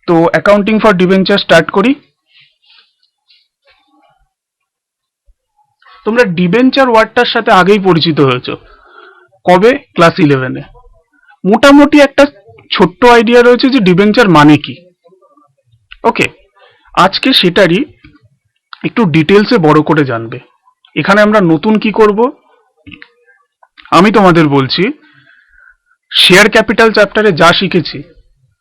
তো accounting for debenture start করি। তোমরা ডিবেঞ্চার ওয়ার্ডটার সাথে আগেই পরিচিত হয়েছো, কবে? ক্লাস 11-এ। মোটামুটি একটা ছোট্ট আইডিয়া রয়েছে যে ডিবেঞ্চার মানে কি। ওকে, আজকে সেটারই একটু ডিটেলসে বড় করে জানবে। এখানে আমরা নতুন কি করব আমি তোমাদের বলছি, শেয়ার ক্যাপিটাল চ্যাপ্টারে যা শিখেছি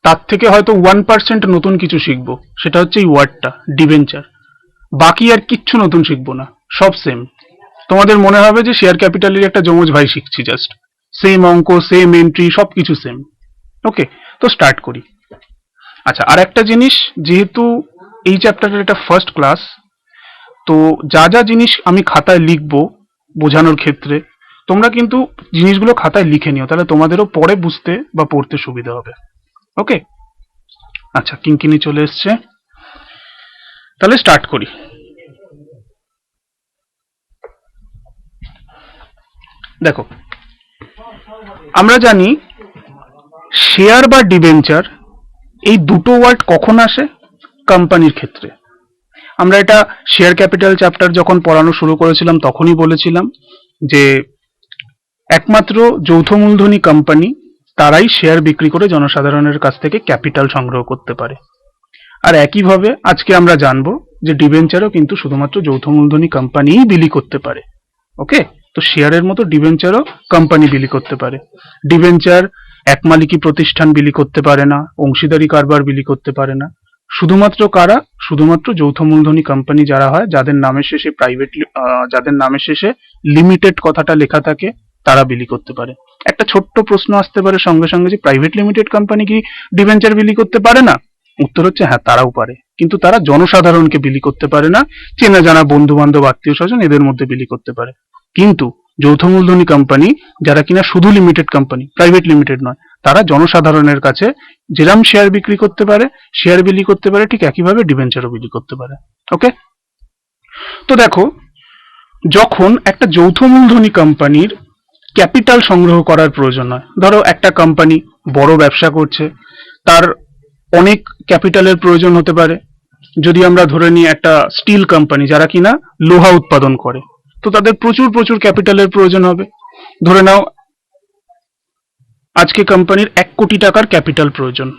তার থেকে হয়তো 1% নতুন কিছু শিখবো, সেটা হচ্ছে এই ওয়ার্ডটা ডিবেঞ্চার। বাকি আর কিচ্ছু নতুন শিখবো না, সব সেম। তোমাদের মনে হবে যে শেয়ার ক্যাপিটালের একটা যমজ ভাই শিখছি, জাস্ট সেম অঙ্ক, সেম এন্ট্রি, সবকিছু সেম। ওকে, তো স্টার্ট করি। আচ্ছা, আর একটা জিনিস, যেহেতু এই চ্যাপ্টারের এটা ফার্স্ট ক্লাস, তো যা যা জিনিস আমি খাতায় লিখবো বোঝানোর ক্ষেত্রে, তোমরা কিন্তু জিনিসগুলো খাতায় লিখে নিও, তাহলে তোমাদেরও পরে বুঝতে বা পড়তে সুবিধা হবে। ওকে, আচ্ছা, কিঙ্কিনি চলে এসছে, তাহলে স্টার্ট করি। দেখো, আমরা জানি শেয়ার বা ডিবেঞ্চার এই দুটো ওয়ার্ড কখন আসে? কোম্পানির ক্ষেত্রে। আমরা এটা শেয়ার ক্যাপিটাল চ্যাপ্টার যখন পড়ানো শুরু করেছিলাম তখনই বলেছিলাম যে একমাত্র যৌথ মূলধনী কোম্পানি তারাই শেয়ার বিক্রি করে জনসাধারণের কাছ থেকে ক্যাপিটাল সংগ্রহ করতে পারে। আর একইভাবে আজকে আমরা জানবো যে ডিবেঞ্চারও কিন্তু শুধুমাত্র যৌথ মূলধনী কোম্পানিই বিলি করতে পারে। ওকে, তো শেয়ারের মতো ডিবেঞ্চারও কোম্পানি বিলি করতে পারে। ডিবেঞ্চার এক মালিকি প্রতিষ্ঠান বিলি করতে পারে না, অংশীদারি কারবার বিলি করতে পারে না। শুধুমাত্র কারা? শুধুমাত্র যৌথ মূলধনী কোম্পানি যারা হয়, যাদের নামের শেষে যাদের নামের শেষে লিমিটেড কথাটা লেখা থাকে, তারা বিলি করতে পারে। একটা ছোট্ট প্রশ্ন আসতে পারে সঙ্গে সঙ্গে, যে প্রাইভেট লিমিটেড কোম্পানি কি ডিবেঞ্চার বিলি করতে পারে না? উত্তর হচ্ছে হ্যাঁ, তারাও পারে, কিন্তু তারা জনসাধারণকে বিলি করতে পারে না। চেনা জানা বন্ধু বান্ধব, আত্মীয় স্বজন, এদের মধ্যে বিলি করতে পারে। কিন্তু যৌথ মূলধনী কোম্পানি, যারা কিনা শুধু লিমিটেড কোম্পানি, প্রাইভেট লিমিটেড নয়, তারা জনসাধারণের কাছে যেরকম শেয়ার বিক্রি করতে পারে, শেয়ার বিলি করতে পারে, ঠিক একইভাবে ডিবেঞ্চারও বিলি করতে পারে। ওকে, তো দেখো, যখন একটা যৌথ মূলধনী কোম্পানির ক্যাপিটাল সংগ্রহ করার প্রয়োজন হয়, ধরো একটা কোম্পানি বড় ব্যবসা করছে, তার অনেক ক্যাপিটালের প্রয়োজন হতে পারে। যদি আমরা ধরে নিই একটা স্টিল কোম্পানি, যারা কিনা লোহা উৎপাদন করে, তো তাদের প্রচুর প্রচুর ক্যাপিটালের প্রয়োজন হবে। ধরে নাও আজকে কোম্পানির 1 কোটি টাকার ক্যাপিটাল প্রয়োজন।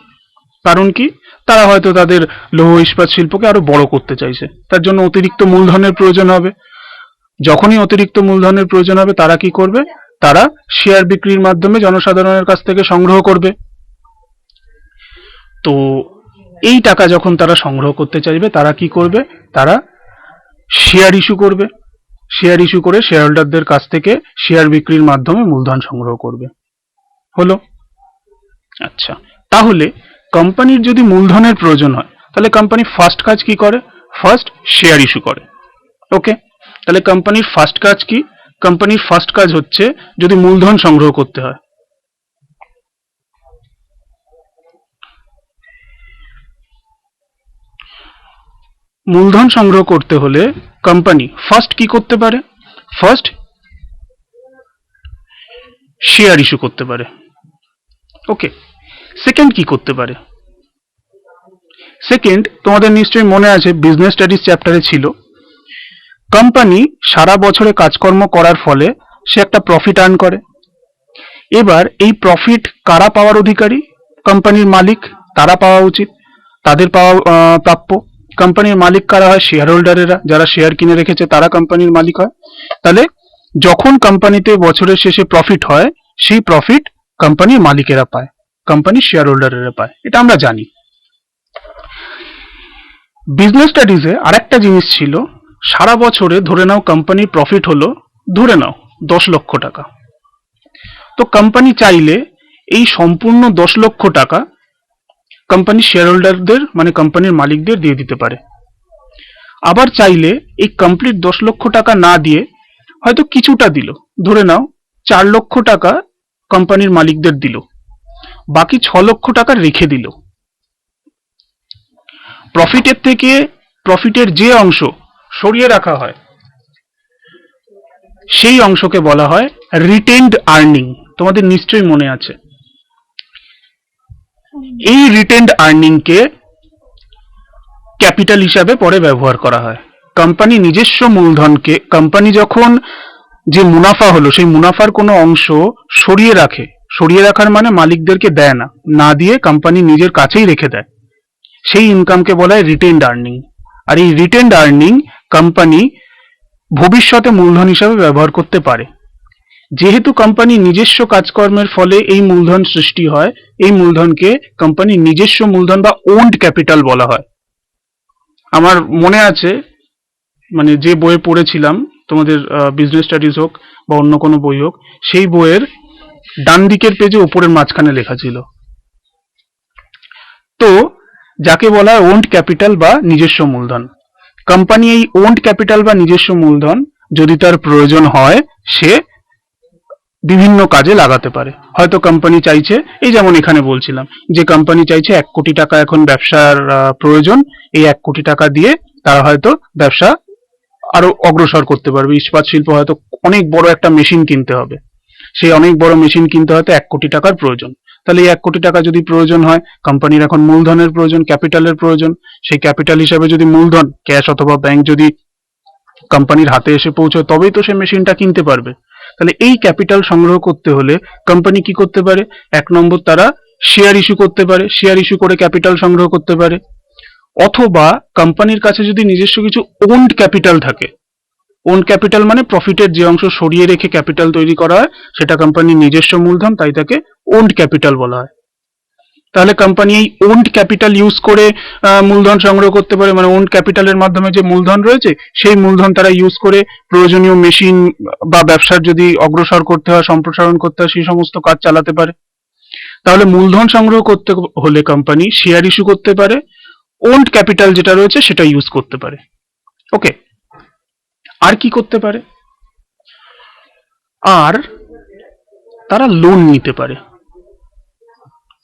কারণ কি? তারা হয়তো তাদের লৌহ ইস্পাত শিল্পকে আরো বড় করতে চাইছে, তার জন্য অতিরিক্ত মূলধনের প্রয়োজন হবে। যখনই অতিরিক্ত মূলধনের প্রয়োজন হবে, তারা কি করবে? তারা শেয়ার বিক্রির মাধ্যমে জনসাধারণের কাছ থেকে সংগ্রহ করবে। তো এই টাকা যখন তারা সংগ্রহ করতে চাইবে, তারা কি করবে? তারা শেয়ার ইস্যু করবে। শেয়ার ইস্যু করে শেয়ার হোল্ডারদের কাছ থেকে শেয়ার বিক্রির মাধ্যমে মূলধন সংগ্রহ করবে। হলো? আচ্ছা, তাহলে কোম্পানির যদি মূলধনের প্রয়োজন হয়, তাহলে কোম্পানি ফার্স্ট কাজ কি করে? ফার্স্ট শেয়ার ইস্যু করে। ওকে, তাহলে কোম্পানির ফার্স্ট কাজ কি? কোম্পানির ফার্স্ট কাজ হচ্ছে, যদি মূলধন সংগ্রহ করতে হয়, মূলধন সংগ্রহ করতে হলে কোম্পানি ফার্স্ট কি করতে পারে? ফার্স্ট শেয়ার ইস্যু করতে পারে। ওকে, সেকেন্ড কি করতে পারে? সেকেন্ড, তোমাদের নিশ্চয়ই মনে আছে, বিজনেস স্টাডিজ চ্যাপ্টারে ছিল, কোম্পানি সারা বছরে কাজকর্ম করার ফলে সে একটা প্রফিট আর্ন করে। এবার এই প্রফিট কারা পাওয়ার অধিকারী? কোম্পানির মালিক, তারা পাওয়া উচিত, তাদের পাওয়া প্রাপ্য। কোম্পানির মালিক কারা হয়? শেয়ার হোল্ডারেরা, যারা শেয়ার কিনে রেখেছে তারা কোম্পানির মালিক হয়। তাহলে যখন কোম্পানিতে বছরের শেষে প্রফিট হয়, সেই প্রফিট কোম্পানির মালিকেরা পায়, কোম্পানির শেয়ার হোল্ডারেরা পায়, এটা আমরা জানি। বিজনেস স্টাডিজে আরেকটা জিনিস ছিল, সারা বছরে ধরে নাও কোম্পানির প্রফিট হলো, ধরে নাও 10 লক্ষ টাকা। তো কোম্পানি চাইলে এই সম্পূর্ণ 10 লক্ষ টাকা কোম্পানির শেয়ার হোল্ডারদের, মানে কোম্পানির মালিকদের দিয়ে দিতে পারে। আবার চাইলে এই কমপ্লিট 10 লক্ষ টাকা না দিয়ে হয়তো কিছুটা দিল, ধরে নাও 4 লক্ষ টাকা কোম্পানির মালিকদের দিল, বাকি 6 লক্ষ টাকা রেখে দিল। প্রফিটের থেকে প্রফিটের যে অংশ সরিয়ে রাখা হয়, সেই অংশকে বলা হয় রিটেনড আর্নিং। তোমাদের নিশ্চয়ই মনে আছে। এই রিটেনড আর্নিংকে ক্যাপিটাল হিসাবে পরে ব্যবহার করা হয়। কোম্পানি নিজস্ব মূলধনকে, কোম্পানি যখন যে মুনাফা হলো সেই মুনাফার কোনো অংশ সরিয়ে রাখে, সরিয়ে রাখার মানে মালিকদেরকে দেয় না, না দিয়ে কোম্পানি নিজের কাছেই রেখে দেয়, সেই ইনকামকে বলা হয় রিটেইনড আর্নিং। আর এই রিটেইনড আর্নিং কোম্পানি ভবিষ্যতে মূলধন হিসাবে ব্যবহার করতে পারে। যেহেতু কোম্পানি নিজস্ব কাজকর্মের ফলে এই মূলধন সৃষ্টি হয়, এই মূলধনকে কোম্পানির নিজস্ব মূলধন বা ওন্ড ক্যাপিটাল বলা হয়। আমার মনে আছে, মানে যে বইয়ে পড়েছিলাম, তোমাদের বিজনেস স্টাডিজ হোক বা অন্য কোনো বই হোক, সেই বইয়ের ডান দিকের পেজে ওপরের মাঝখানে লেখা ছিল। তো যাকে বলা হয় ওন্ড ক্যাপিটাল বা নিজস্ব মূলধন। কোম্পানি এই ওন্ড ক্যাপিটাল বা নিজস্ব মূলধন যদি তার প্রয়োজন হয় সে বিভিন্ন কাজে লাগাতে পারে। হয়তো কোম্পানি চাইছে, এই যেমন এখানে বলছিলাম যে কোম্পানি চাইছে 1 কোটি টাকা এখন ব্যবসার প্রয়োজন, এই 1 কোটি টাকা দিয়ে তারা হয়তো ব্যবসা আরো অগ্রসর করতে পারবে। ইস্পাত শিল্প হয়তো অনেক বড় একটা মেশিন কিনতে হবে, সেই অনেক বড় মেশিন কিনতে হয়তো 1 কোটি টাকার প্রয়োজন। তাহলে এই 1 কোটি টাকা যদি প্রয়োজন হয়, কোম্পানির এখন মূলধনের প্রয়োজন, ক্যাপিটালের প্রয়োজন, সেই ক্যাপিটাল হিসাবে যদি মূলধন ক্যাশ অথবা ব্যাংক যদি কোম্পানির হাতে এসে পৌঁছয়, তবেই তো সে মেশিনটা কিনতে পারবে। তাহলে এই ক্যাপিটাল সংগ্রহ করতে হলে কোম্পানি কি করতে পারে? 1 নম্বর, তারা শেয়ার ইস্যু করতে পারে, শেয়ার ইস্যু করে ক্যাপিটাল সংগ্রহ করতে পারে। অথবা কোম্পানির কাছে যদি নিজস্ব কিছু ওন্ড ক্যাপিটাল থাকে, ওন্ড ক্যাপিটাল মানে প্রফিটের যে অংশ সরিয়ে রেখে ক্যাপিটাল তৈরি করা হয়, সেটা কোম্পানির নিজস্ব মূলধন, তাই তাকে ওন্ড ক্যাপিটাল বলা হয়। তাহলে কোম্পানি এই ওন্ড ক্যাপিটাল ইউজ করে মূলধন সংগ্রহ করতে পারে, মানে ওন্ড ক্যাপিটালের মাধ্যমে যে মূলধন রয়েছে সেই মূলধন তারা ইউজ করে প্রয়োজনীয় মেশিন বা ব্যবসার যদি অগ্রসর করতে হয়, সম্প্রসারণ করতে হয়, সেই সমস্ত কাজ চালাতে পারে। তাহলে মূলধন সংগ্রহ করতে হলে কোম্পানি শেয়ার ইস্যু করতে পারে, ওন্ড ক্যাপিটাল যেটা রয়েছে সেটা ইউজ করতে পারে। ওকে, আর কি করতে পারে? আর তারা লোন নিতে পারে।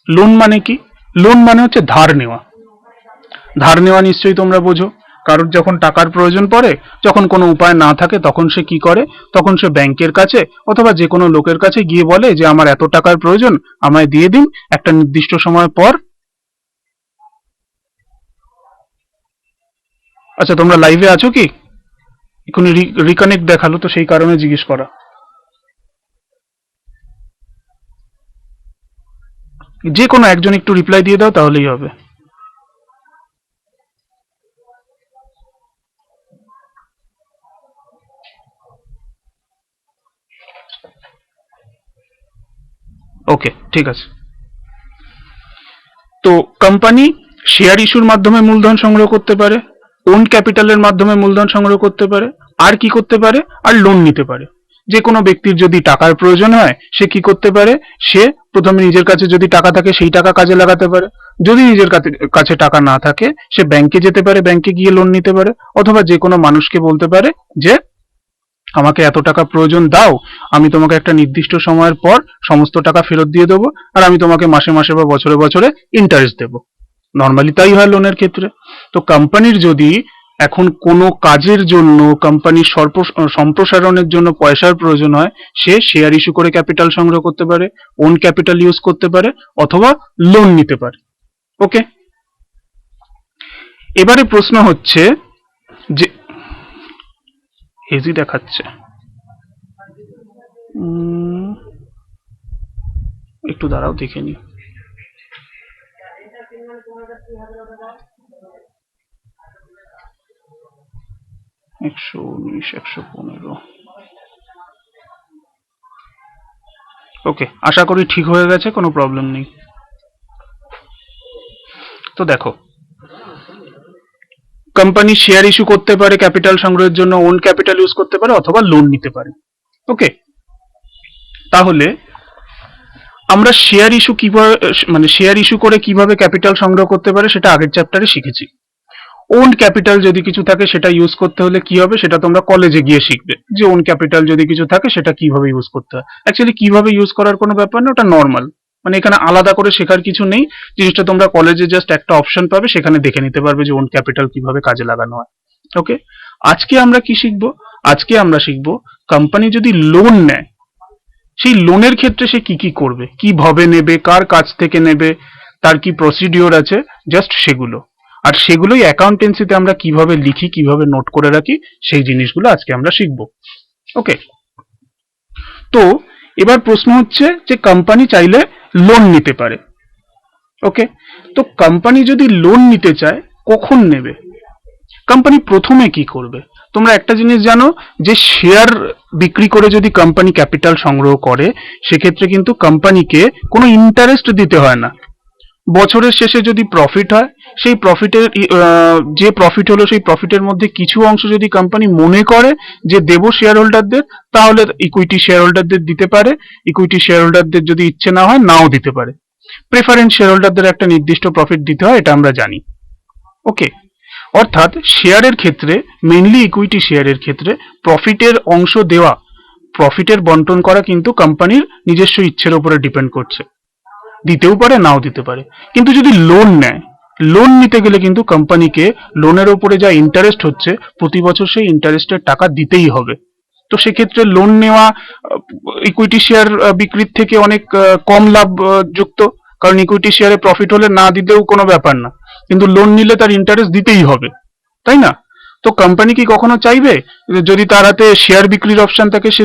লোন মানে কি? লোন মানে হচ্ছে ধার নেওয়া। ধার নেওয়া নিশ্চয়ই তোমরা বোঝো। কারোর যখন টাকার প্রয়োজন পড়ে, যখন কোনো উপায় না থাকে, তখন সে কি করে? তখন সে ব্যাংকের কাছে অথবা যে কোনো লোকের কাছে গিয়ে বলে যে আমার এত টাকার প্রয়োজন, আমায় দিয়ে দিন একটা নির্দিষ্ট সময় পর। আচ্ছা, তোমরা লাইভে আছো কি? এখনই রিকানেক্ট দেখালো, তো সেই কারণে জিজ্ঞেস করা। যে কোনো একজন একটু রিপ্লাই দিয়ে দাও, তাহলেই হবে। ওকে, ঠিক আছে। তো কোম্পানি শেয়ার ইস্যুর মাধ্যমে মূলধন সংগ্রহ করতে পারে, ওন ক্যাপিটালের মাধ্যমে মূলধন সংগ্রহ করতে পারে, আর কি করতে পারে? আর লোন নিতে পারে। যে কোনো ব্যক্তির যদি টাকার প্রয়োজন হয়, সে কি করতে পারে? সে প্রথমে নিজের কাছে যদি টাকা থাকে সেই টাকা কাজে লাগাতে পারে। যদি নিজের কাছে টাকা না থাকে, সে ব্যাংকে যেতে পারে, ব্যাংকে গিয়ে লোন নিতে পারে, অথবা যে কোনো মানুষকে বলতে পারে যে আমাকে এত টাকা প্রয়োজন দাও, আমি তোমাকে একটা নির্দিষ্ট সময়ের পর সমস্ত টাকা ফেরত দিয়ে দেবো, আর আমি তোমাকে মাসে মাসে বা বছরে বছরে ইন্টারেস্ট দেবো। নর্মালি তাই হয় লোনের ক্ষেত্রে। তো কোম্পানির যদি এখন কোনো কাজের জন্য, কোম্পানির সম্প্রসারণের জন্য পয়সার প্রয়োজন হয়, সে শেয়ার ইস্যু করে ক্যাপিটাল সংগ্রহ করতে পারে, ওন ক্যাপিটাল ইউজ করতে পারে, অথবা লোন নিতে পারে। ওকে, এবারে প্রশ্ন হচ্ছে যে হেজি দেখাচ্ছে, একটু দাঁড়াও দেখে নি। একশো 115। ওকে, আশা করি ঠিক হয়ে গেছে, কোনো প্রবলেম নেই। তো দেখো, কোম্পানি শেয়ার ইস্যু করতে পারে ক্যাপিটাল সংগ্রহের জন্য, ওন ক্যাপিটাল ইউজ করতে পারে, অথবা লোন নিতে পারে। ওকে, তাহলে আমরা শেয়ার ইস্যু কিভাবে, মানে শেয়ার ইস্যু করে কিভাবে ক্যাপিটাল সংগ্রহ করতে পারে সেটা আগের চ্যাপ্টারে শিখেছি। ওন ক্যাপিটাল যদি কিছু থাকে সেটা ইউজ করতে হলে কি হবে সেটা তোমরা কলেজে গিয়ে শিখবে, যে ওন ক্যাপিটাল যদি কিছু থাকে সেটা কিভাবে ইউজ করতে হয়। অ্যাকচুয়ালি কিভাবে ইউজ করার কোনো ব্যাপার না, ওটা নর্মাল, মানে এখানে আলাদা করে শেখার কিছু নেই। জিনিসটা তোমরা কলেজে জাস্ট একটা অপশন পাবে, সেখানে দেখে নিতে পারবে যে ওন ক্যাপিটাল কিভাবে কাজে লাগানো হয়। ওকে, আজকে আমরা কি শিখবো? আজকে আমরা শিখবো কোম্পানি যদি লোন নেয়, সেই লোনের ক্ষেত্রে সে কি কি করবে, কিভাবে নেবে, কার কাছ থেকে নেবে, তার কি প্রসিডিওর আছে, জাস্ট সেগুলো। আর সেগুলোই অ্যাকাউন্টেন্সিতে আমরা কিভাবে লিখি, কিভাবে নোট করে রাখি, সেই জিনিসগুলো আজকে আমরা শিখবো। ওকে, তো এবার প্রশ্ন হচ্ছে যে কোম্পানি চাইলে লোন নিতে পারে। ওকে, তো কোম্পানি যদি লোন নিতে চায় কখন নেবে? কোম্পানি প্রথমে কি করবে? তোমরা একটা জিনিস জানো যে শেয়ার বিক্রি করে যদি কোম্পানি ক্যাপিটাল সংগ্রহ করে, সেক্ষেত্রে কিন্তু কোম্পানিকে কোনো ইন্টারেস্ট দিতে হয় না। বছরের শেষে যদি প্রফিট হয়, সেই প্রফিটের যে প্রফিট হলো সেই প্রফিটের মধ্যে কিছু অংশ যদি কোম্পানি মনে করে যে দেব শেয়ার হোল্ডারদের, তাহলে ইকুইটি শেয়ার হোল্ডারদের দিতে পারে। ইকুইটি শেয়ার হোল্ডারদের যদি ইচ্ছে না হয়, নাও দিতে পারে। প্রেফারেন্স শেয়ার হোল্ডারদের একটা নির্দিষ্ট প্রফিট দিতে হয়, এটা আমরা জানি। ওকে, অর্থাৎ শেয়ারের ক্ষেত্রে, মেইনলি ইকুইটি শেয়ারের ক্ষেত্রে প্রফিটের অংশ দেওয়া, প্রফিটের বন্টন করা কিন্তু কোম্পানির নিজস্ব ইচ্ছের উপরে ডিপেন্ড করছে। দিতেও পারে, নাও দিতে পারে। কিন্তু যদি লোন নেয়, লোন নিতে গেলে কিন্তু কোম্পানিকে লোনের ওপরে যা ইন্টারেস্ট হচ্ছে, প্রতি বছর সেই ইন্টারেস্টের টাকা দিতেই হবে। তো সেক্ষেত্রে লোন নেওয়া ইকুইটি শেয়ার বিক্রির থেকে অনেক কম লাভ যুক্ত, কারণ ইকুইটি শেয়ারে প্রফিট হলে না দিতেও কোনো ব্যাপার না, কিন্তু লোন নিলে তার ইন্টারেস্ট দিতেই হবে, তাই না? তো কোম্পানি কি কখনো চাইবে যদি তার হাতে শেয়ার বিক্রির অপশন থাকে সে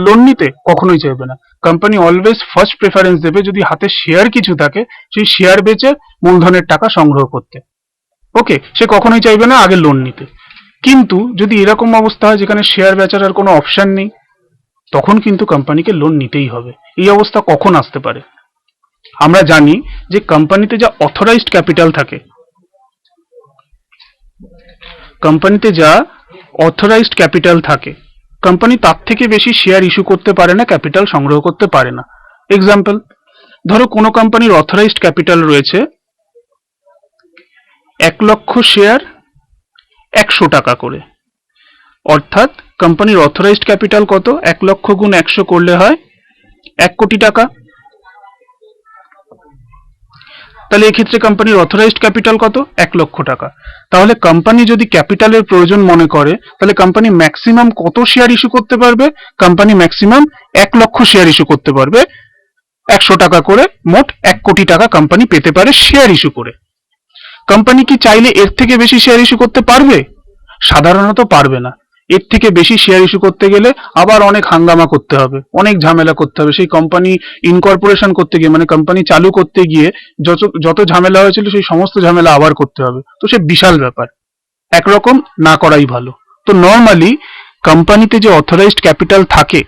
লোন নিতে? কখনোই চাইবে না। কোম্পানি অলওয়েজ ফার্স্ট প্রেফারেন্স দেবে যদি হাতে শেয়ার কিছু থাকে, সেই শেয়ার বেচে মূলধনের টাকা সংগ্রহ করতে। ওকে, সে কখনোই চাইবে না আগে লোন নিতে। কিন্তু যদি এরকম অবস্থা হয় যেখানে শেয়ার বেচার আর কোনো অপশন নেই, তখন কিন্তু কোম্পানিকে লোন নিতেই হবে। এই অবস্থা কখন আসতে পারে? আমরা জানি যে কোম্পানিতে যা অথরাইজড ক্যাপিটাল থাকে, কোম্পানিতে যা অথরাইজড ক্যাপিটাল থাকে, কোম্পানি তার থেকে বেশি শেয়ার ইস্যু করতে পারে না, ক্যাপিটাল সংগ্রহ করতে পারে না। এক্সাম্পল, ধরো কোনো কোম্পানির অথরাইজড ক্যাপিটাল রয়েছে 1,00,000 শেয়ার 100 টাকা করে, অর্থাৎ কোম্পানির অথরাইজড ক্যাপিটাল কত? 1,00,000 গুণ 100 করলে হয় 1 কোটি টাকা। তাহলে এক্ষেত্রে কোম্পানির অথরাইজড ক্যাপিটাল কত? 1,00,000 টাকা। তাহলে কোম্পানি যদি ক্যাপিটালের প্রয়োজন মনে করে, তাহলে কোম্পানি ম্যাক্সিমাম কত শেয়ার ইস্যু করতে পারবে? কোম্পানি ম্যাক্সিমাম 1,00,000 শেয়ার ইস্যু করতে পারবে 100 টাকা করে, মোট 1 কোটি টাকা কোম্পানি পেতে পারে শেয়ার ইস্যু করে। কোম্পানি কি চাইলে এর থেকে বেশি শেয়ার ইস্যু করতে পারবে? সাধারণত পারবে না। এর থেকে বেশি শেয়ার ইস্যু করতে গেলে আবার অনেক হাঙ্গামা করতে হবে, অনেক ঝামেলা করতে হবে। সেই কোম্পানি ইনকর্পোরেশন করতে গিয়ে, মানে কোম্পানি চালু করতে গিয়ে যত যত ঝামেলা হয়েছিল, সেই সমস্ত ঝামেলা আবার করতে হবে। তো সে বিশাল ব্যাপার, একরকম না করাই ভালো। তো নর্মালি কোম্পানিতে যে অথরাইজড ক্যাপিটাল থাকে,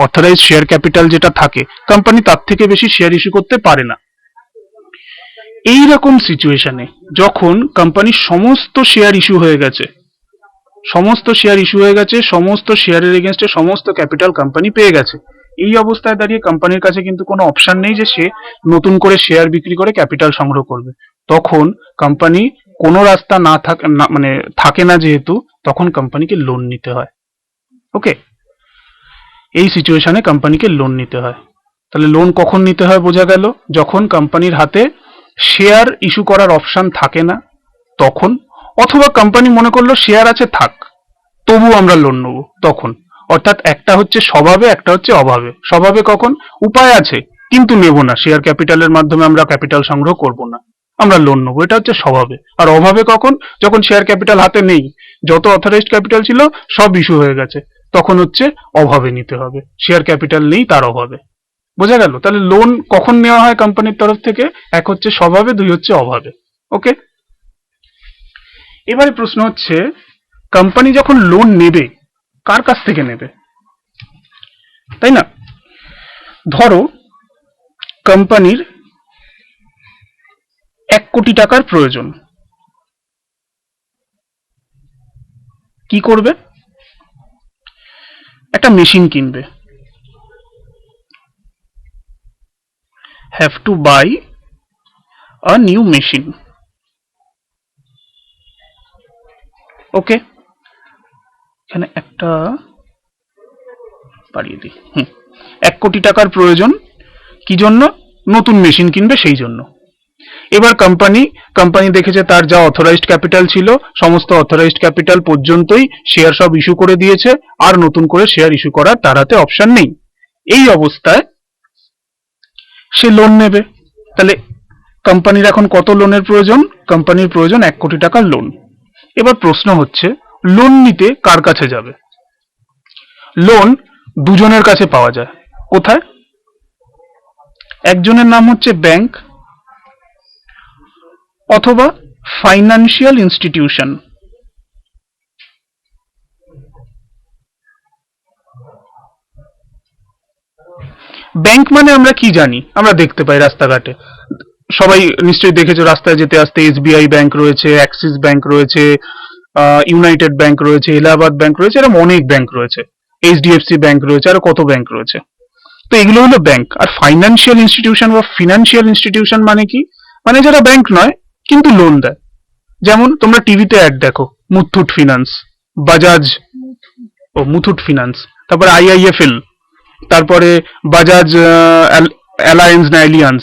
অথরাইজড শেয়ার ক্যাপিটাল যেটা থাকে, কোম্পানি তার থেকে বেশি শেয়ার ইস্যু করতে পারে না। এই রকম সিচুয়েশনে যখন কোম্পানির সমস্ত শেয়ার ইস্যু হয়ে গেছে, সমস্ত শেয়ার ইস্যু হয়ে গেছে, সমস্ত শেয়ারের এগেনস্টে সমস্ত ক্যাপিটাল কোম্পানি পেয়ে গেছে, এই অবস্থায় দাঁড়িয়ে কোম্পানির কাছে কিন্তু কোনো অপশন নেই যে সে নতুন করে শেয়ার বিক্রি করে ক্যাপিটাল সংগ্রহ করবে। তখন কোম্পানি কোনো রাস্তা না থাকে না, মানে থাকে না যেহেতু, তখন কোম্পানিকে লোন নিতে হয়। ওকে, এই সিচুয়েশনে কোম্পানিকে লোন নিতে হয়। তাহলে লোন কখন নিতে হয় বোঝা গেল, যখন কোম্পানির হাতে শেয়ার ইস্যু করার অপশন থাকে না তখন, অথবা কোম্পানি মনে করলো শেয়ার আছে থাক, তবু আমরা লোন নেবো তখন। অর্থাৎ একটা হচ্ছে স্বভাবে, একটা হচ্ছে অভাবে। স্বভাবে কখন? উপায় আছে কিন্তু নেব না, শেয়ার ক্যাপিটালের মাধ্যমে আমরা ক্যাপিটাল সংগ্রহ করব না, আমরা লোন নেবো, এটা হচ্ছে স্বভাবে। আর অভাবে কখন? যখন শেয়ার ক্যাপিটাল হাতে নেই, যত অথরাইজড ক্যাপিটাল ছিল সব ইস্যু হয়ে গেছে, তখন হচ্ছে অভাবে নিতে হবে, শেয়ার ক্যাপিটাল নেই তার অভাবে। বোঝা গেল? তাহলে লোন কখন নেওয়া হয় কোম্পানির তরফ থেকে? এক হচ্ছে স্বভাবে, দুই হচ্ছে অভাবে। ওকে, এবারে প্রশ্ন হচ্ছে কোম্পানি যখন লোন নেবে কার কাছ থেকে নেবে, তাই না? ধরো কোম্পানির 1 কোটি টাকার প্রয়োজন, কি করবে? একটা মেশিন কিনবে, have to buy a new machine. Okay, এখানে একটা বাড়িয়ে দিই। 1 কোটি টাকার প্রয়োজন, কি জন্য? নতুন মেশিন কিনবে সেই জন্য। এবার কোম্পানি দেখেছে তার যা অথরাইজড ক্যাপিটাল ছিল, সমস্ত অথরাইজড ক্যাপিটাল পর্যন্তই শেয়ার সব ইস্যু করে দিয়েছে, আর নতুন করে শেয়ার ইস্যু করার তার হাতে অপশন নেই। এই অবস্থায় সে লোন নেবে। তাহলে কোম্পানির এখন কত লোনের প্রয়োজন? কোম্পানির প্রয়োজন 1 কোটি টাকার লোন। এবার প্রশ্ন হচ্ছে, লোন নিতে কার কাছে যাবে? লোন দুজনের কাছে পাওয়া যায়। কোথায়? একজনের নাম হচ্ছে ব্যাংক অথবা ফাইন্যান্সিয়াল ইনস্টিটিউশন। ব্যাংক মানে আমরা কি জানি? আমরা দেখতে পাই রাস্তাঘাটে, সবাই নিশ্চয়ই দেখেছো, রাস্তায় যেতে আসতে এসবিআই ব্যাংক রয়েছে, অ্যাক্সিস ব্যাংক রয়েছে, ইউনাইটেড ব্যাংক রয়েছে, এলাহাবাদ ব্যাংক রয়েছে, এরকম অনেক ব্যাংক রয়েছে, এইচডিএফসি ব্যাংক রয়েছে, আরো কত ব্যাংক রয়েছে। তো এগুলো হলো ব্যাংক। আর ফাইন্যান্সিয়াল ইনস্টিটিউশন বা ফিনান্সিয়াল ইনস্টিটিউশন মানে কি? মানে যারা ব্যাংক নয় কিন্তু লোন দেয়। যেমন তোমরা টিভিতে অ্যাড দেখো, মুথুট ফিনান্স, বাজাজ, মুথুট ফিনান্স, তারপরে আইআইএফএল, তারপরে বাজাজ অ্যালায়েন্স না Allianz,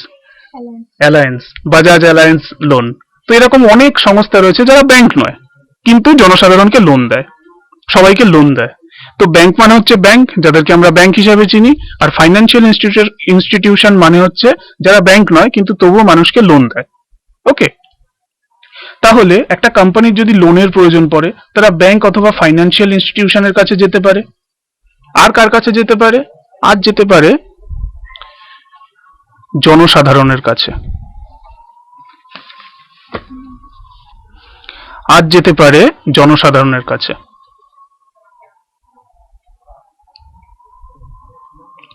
alliance, Bajaj alliance loan. তো এরকম অনেক সংস্থা রয়েছে যারা ব্যাংক নয় কিন্তু জনসাধারণকে লোন দেয়, সবাইকে লোন দেয়। তো ব্যাংক মানে হচ্ছে ব্যাংক, যাদেরকে আমরা ব্যাংক হিসাবে চিনি। আর ফাইন্যান্সিয়াল ইনস্টিটিউশন মানে হচ্ছে যারা ব্যাংক নয় কিন্তু তবুও মানুষকে লোন দেয়। ওকে, তাহলে একটা কোম্পানির যদি লোনের প্রয়োজন পড়ে তারা ব্যাংক অথবা ফাইন্যান্সিয়াল ইনস্টিটিউশনের কাছে যেতে পারে। আর কার কাছে যেতে পারে? আর যেতে পারে জনসাধারণের কাছে। আজ যেতে পারে জনসাধারণের কাছে।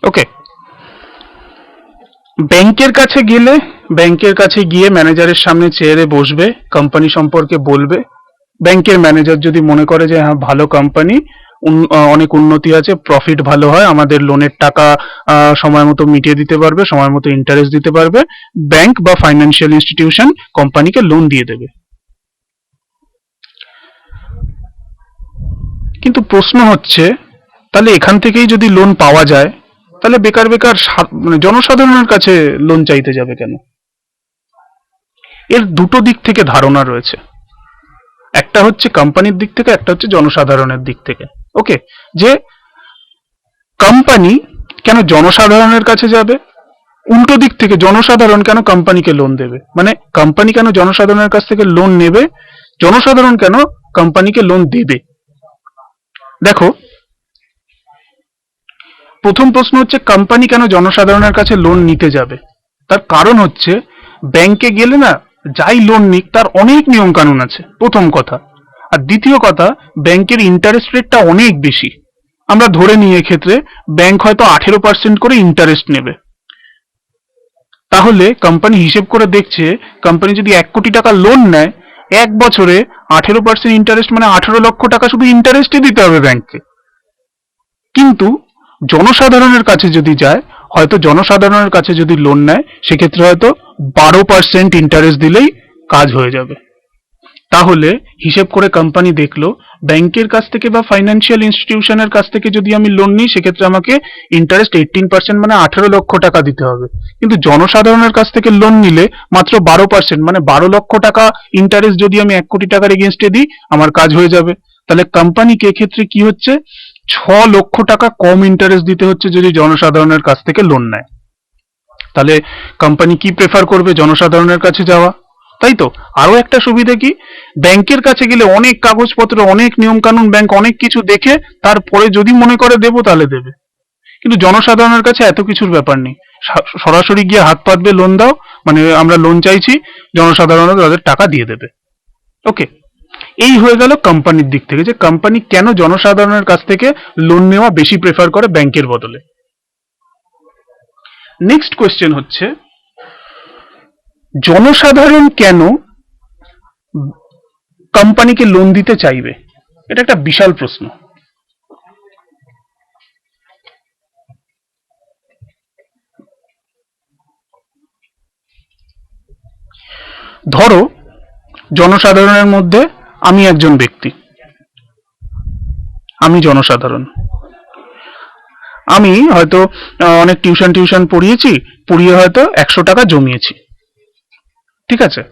ওকে, ব্যাংকের কাছে গেলে, ব্যাংকের কাছে গিয়ে ম্যানেজারের সামনে চেয়ারে বসবে, কোম্পানি সম্পর্কে বলবে। ব্যাংকের ম্যানেজার যদি মনে করে যে হ্যাঁ ভালো কোম্পানি, অনেক উন্নতি আছে, প্রফিট ভালো হয়, আমাদের লোনের টাকা সময় মতো মিটিয়ে দিতে পারবে, সময় মতো ইন্টারেস্ট দিতে পারবে, ব্যাংক বা ফাইন্যান্সিয়াল ইনস্টিটিউশন কোম্পানিকে লোন দিয়ে দেবে। কিন্তু প্রশ্ন হচ্ছে, তাহলে এখান থেকেই যদি লোন পাওয়া যায় তাহলে বেকার বেকার মানে জনসাধারণের কাছে লোন চাইতে যাবে কেন? এর দুটো দিক থেকে ধারণা রয়েছে, একটা হচ্ছে কোম্পানির দিক থেকে, একটা হচ্ছে জনসাধারণের দিক থেকে। ওকে, যে কোম্পানি কেন জনসাধারণের কাছে যাবে, উল্টো দিক থেকে জনসাধারণ কেন কোম্পানিকে লোন দেবে, মানে কোম্পানি কেন জনসাধারণের কাছ থেকে লোন নেবে, জনসাধারণ কেন কোম্পানিকে লোন দেবে। দেখো, প্রথম প্রশ্ন হচ্ছে কোম্পানি কেন জনসাধারণের কাছে লোন নিতে যাবে? তার কারণ হচ্ছে ব্যাংকে গেলে না যাই লোন নিক তার অনেক নিয়ম কানুন আছে, প্রথম কথা। আর দ্বিতীয় কথা, ব্যাংকের ইন্টারেস্ট রেটটা অনেক বেশি। আমরা ধরে নিই এক্ষেত্রে ব্যাংক হয়তো 18% করে ইন্টারেস্ট নেবে। তাহলে কোম্পানি হিসেব করে দেখছে, কোম্পানি যদি 1 কোটি টাকা লোন নেয়, 1 বছরে 18% ইন্টারেস্ট মানে 18 লক্ষ টাকা শুধু ইন্টারেস্টই দিতে হবে ব্যাংককে। কিন্তু জনসাধারণের কাছে যদি যায়, হয়তো জনসাধারণের কাছে যদি লোন নেয় সেক্ষেত্রে হয়তো 12% ইন্টারেস্ট দিলেই কাজ হয়ে যাবে। তাহলে হিসেব করে কোম্পানি দেখলো ব্যাংকের কাছ থেকে বা ফাইন্যান্সিয়াল ইনস্টিটিউশনের কাছ থেকে যদি আমি লোন নিই সেক্ষেত্রে আমাকে ইন্টারেস্ট 18% মানে 18 লক্ষ টাকা দিতে হবে। কিন্তু জনসাধারণের কাছ থেকে লোন নিলে মাত্র 12% মানে 12 লক্ষ টাকা ইন্টারেস্ট যদি আমি 1 কোটি টাকার এগেনস্টে দিই আমার কাজ হয়ে যাবে। তাহলে কোম্পানিকে এক্ষেত্রে কি হচ্ছে, 6 লক্ষ টাকা কম ইন্টারেস্ট দিতে হচ্ছে যদি জনসাধারণের কাছ থেকে লোন নেয়। তাহলে কোম্পানি কি প্রেফার করবে? জনসাধারণের কাছে যাওয়া, তাই তো? আরো একটা সুবিধা কি, ব্যাংকের কাছে গেলে অনেক কাগজপত্র, অনেক নিয়ম কানুন, ব্যাংক অনেক কিছু দেখে তারপরে যদি মনে করে দেবো তাহলে দেবে। কিন্তু জনসাধারণের কাছে এত কিছুর ব্যাপার নেই, সরাসরি গিয়ে হাত পাতবে, লোন দাও, মানে আমরা লোন চাইছি, জনসাধারণ তাদের টাকা দিয়ে দেবে। ওকে, এই হয়ে গেল কোম্পানির দিক থেকে, যে কোম্পানি কেন জনসাধারণের কাছ থেকে লোন নেওয়া বেশি প্রেফার করে ব্যাংকের বদলে। নেক্সট কোয়েশ্চেন হচ্ছে, জনসাধারণ কেন কোম্পানিকে লোন দিতে চাইবে? এটা একটা বিশাল প্রশ্ন। ধরো জনসাধারণের মধ্যে আমি একজন ব্যক্তি, আমি জনসাধারণ, আমি হয়তো অনেক টিউশন পড়িয়েছি, পড়িয়ে হয়তো 100 টাকা জমিয়েছি, ঠিক আছে?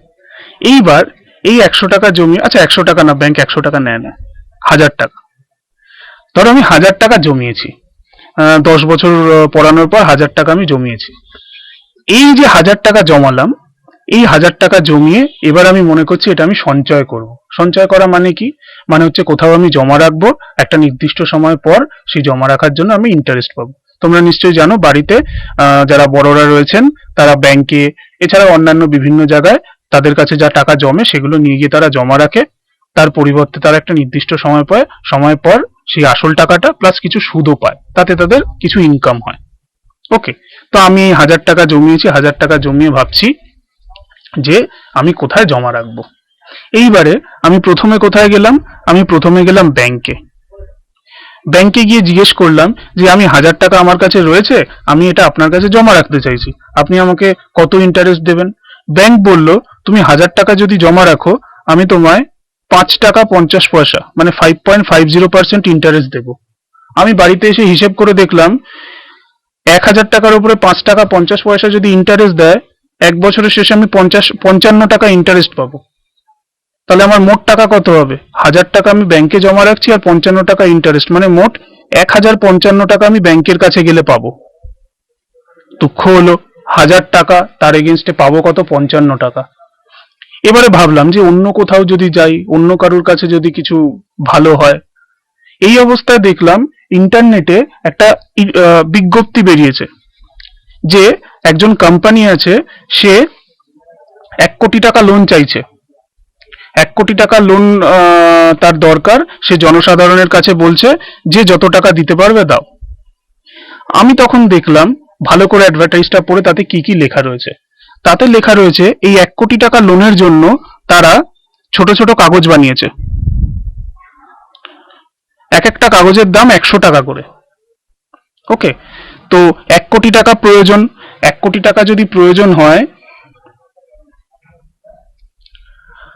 এইবার এই 100 টাকা জমি, আচ্ছা 100 টাকা না, ব্যাংক 100 টাকা নেয় না, 1000 টাকা। ধরো আমি 1000 টাকা জমিয়েছি, 10 বছর পড়ানোর পর 1000 টাকা আমি জমিয়েছি। এই যে 1000 টাকা জমালাম, এই 1000 টাকা জমিয়ে এবার আমি মনে করছি এটা আমি সঞ্চয় করব। সঞ্চয় করা মানে কি? মানে হচ্ছে কোথাও আমি জমা রাখবো, একটা নির্দিষ্ট সময় পর সেই জমা রাখার জন্য আমি ইন্টারেস্ট পাবো। তোমরা নিশ্চয়ই জানো বাড়িতে যারা বড়রা রয়েছেন তারা ব্যাংকে এছাড়া অন্যান্য বিভিন্ন জায়গায় তাদের কাছে যা টাকা জমে সেগুলো নিয়ে গিয়ে তারা জমা রাখে। তার পরিবর্তে তারা একটা নির্দিষ্ট সময় পর সেই আসল টাকাটা প্লাস কিছু সুদও পায়, তাতে তাদের কিছু ইনকাম হয়। ওকে, তো আমি 1000 টাকা জমিয়েছি, 1000 টাকা জমিয়ে ভাবছি যে আমি কোথায় জমা রাখবো। এইবারে আমি প্রথমে কোথায় গেলাম? আমি প্রথমে গেলাম ব্যাংকে। ব্যাংকে গিয়ে জিজ্ঞেস করলাম যে আমি 1000 টাকা আমার কাছে রয়েছে, আমি এটা আপনার কাছে জমা রাখতে চাইছি, আপনি আমাকে কত ইন্টারেস্ট দেবেন? ব্যাংক বলল তুমি 1000 টাকা যদি জমা রাখো আমি তোমায় 5 টাকা 50 পয়সা মানে 5.50% ইন্টারেস্ট দেবো। আমি বাড়িতে এসে হিসেব করে দেখলাম 1000 টাকার উপরে 5 টাকা 50 পয়সা যদি ইন্টারেস্ট দেয়, এক বছরের শেষে আমি 55 টাকা ইন্টারেস্ট পাবো। তাহলে আমার মোট টাকা কত হবে? 1000 টাকা আমি ব্যাংকে জমা রাখছি আর 55 টাকা ইন্টারেস্ট, মানে মোট 1055 টাকা আমি ব্যাংকের কাছে গেলে পাবো। দুঃখ হলো 1000 টাকা, তার এগেনস্টে পাবো কত? 55 টাকা। এবারে ভাবলাম যে অন্য কোথাও যদি যাই, অন্য কারোর কাছে যদি কিছু ভালো হয়। এই অবস্থায় দেখলাম ইন্টারনেটে একটা বিজ্ঞপ্তি বেরিয়েছে যে একজন কোম্পানি আছে, সে 1 কোটি টাকা লোন চাইছে। 1 কোটি টাকা লোন তার দরকার, সে জনসাধারণের কাছে বলছে যে যত টাকা দিতে পারবে দাও। আমি তখন দেখলাম ভালো করে অ্যাডভার্টাইজটা পড়ে তাতে কি কি লেখা রয়েছে। তাতে লেখা রয়েছে এই 1 কোটি টাকা লোনের জন্য তারা ছোট ছোট কাগজ বানিয়েছে, এক একটা কাগজের দাম 100 টাকা করে। ওকে, তো 1 কোটি টাকা প্রয়োজন, 1 কোটি টাকা যদি প্রয়োজন হয়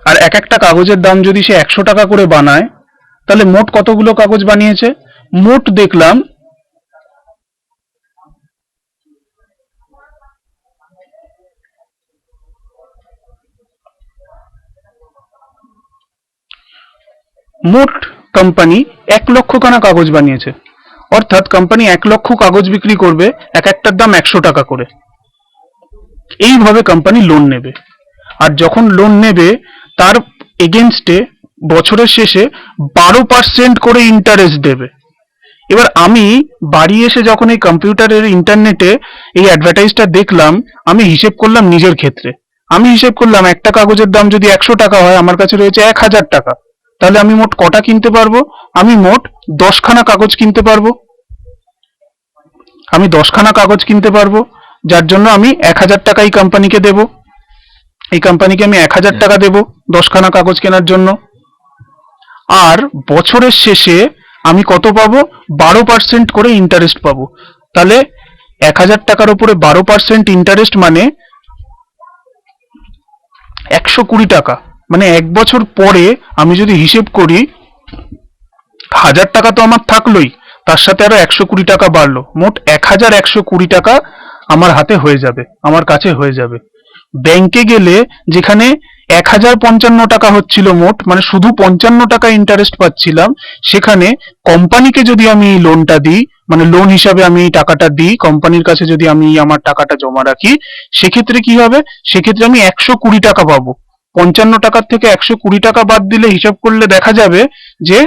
আর এক একটা কাগজের দাম যদি সে 100 টাকা করে বানায়, তাহলে মোট কতগুলো কাগজ বানিয়েছে? মোট দেখলাম মোট কোম্পানি 1 লক্ষ খানা কাগজ বানিয়েছে। অর্থাৎ কোম্পানি 1 লক্ষ কাগজ বিক্রি করবে, এক একটার দাম 100 টাকা করে। এইভাবে কোম্পানি লোন নেবে, আর যখন লোন নেবে তার এগেনস্টে বছরের শেষে 12% করে ইন্টারেস্ট দেবে। এবার আমি বাড়ি এসে যখন এই কম্পিউটারের ইন্টারনেটে এই অ্যাডভার্টাইজটা দেখলাম, আমি হিসেব করলাম নিজের ক্ষেত্রে। আমি হিসেব করলাম একটা কাগজের দাম যদি 100 টাকা হয়, আমার কাছে রয়েছে 1000 টাকা, তাহলে আমি মোট কটা কিনতে পারবো? আমি মোট 10খানা কাগজ কিনতে পারবো। আমি 10খানা কাগজ কিনতে পারবো, যার জন্য আমি 1000 টাকা এই কোম্পানিকে দেবো। এই কোম্পানিকে আমি 1000 টাকা দেবো 10খানা কাগজ কেনার জন্য। আর বছরের শেষে আমি কত পাবো? 12% করে ইন্টারেস্ট পাবো। তাহলে 1000 টাকার উপরে 12% ইন্টারেস্ট মানে 120 টাকা। মানে এক বছর পরে আমি যদি হিসেব করি, 1000 টাকা তো আমার থাকলোই, তার সাথে আরো 120 টাকা বাড়লো, মোট 1120 টাকা আমার হাতে হয়ে যাবে, আমার কাছে হয়ে যাবে। ব্যাংকে গেলে যেখানে 1055 টাকা হচ্ছিল মোট, মানে শুধু 55 টাকা ইন্টারেস্ট পাচ্ছিলাম, সেখানে কোম্পানিকে যদি আমি এই লোনটা দিই, মানে লোন হিসাবে আমি এই টাকাটা দিই কোম্পানির কাছে, যদি আমি আমার টাকাটা জমা রাখি, সেক্ষেত্রে কি হবে? সেক্ষেত্রে আমি 120 টাকা পাবো। 55 টাকার থেকে 120 টাকা বাদ দিলে হিসাব করলে দেখা যাবে যে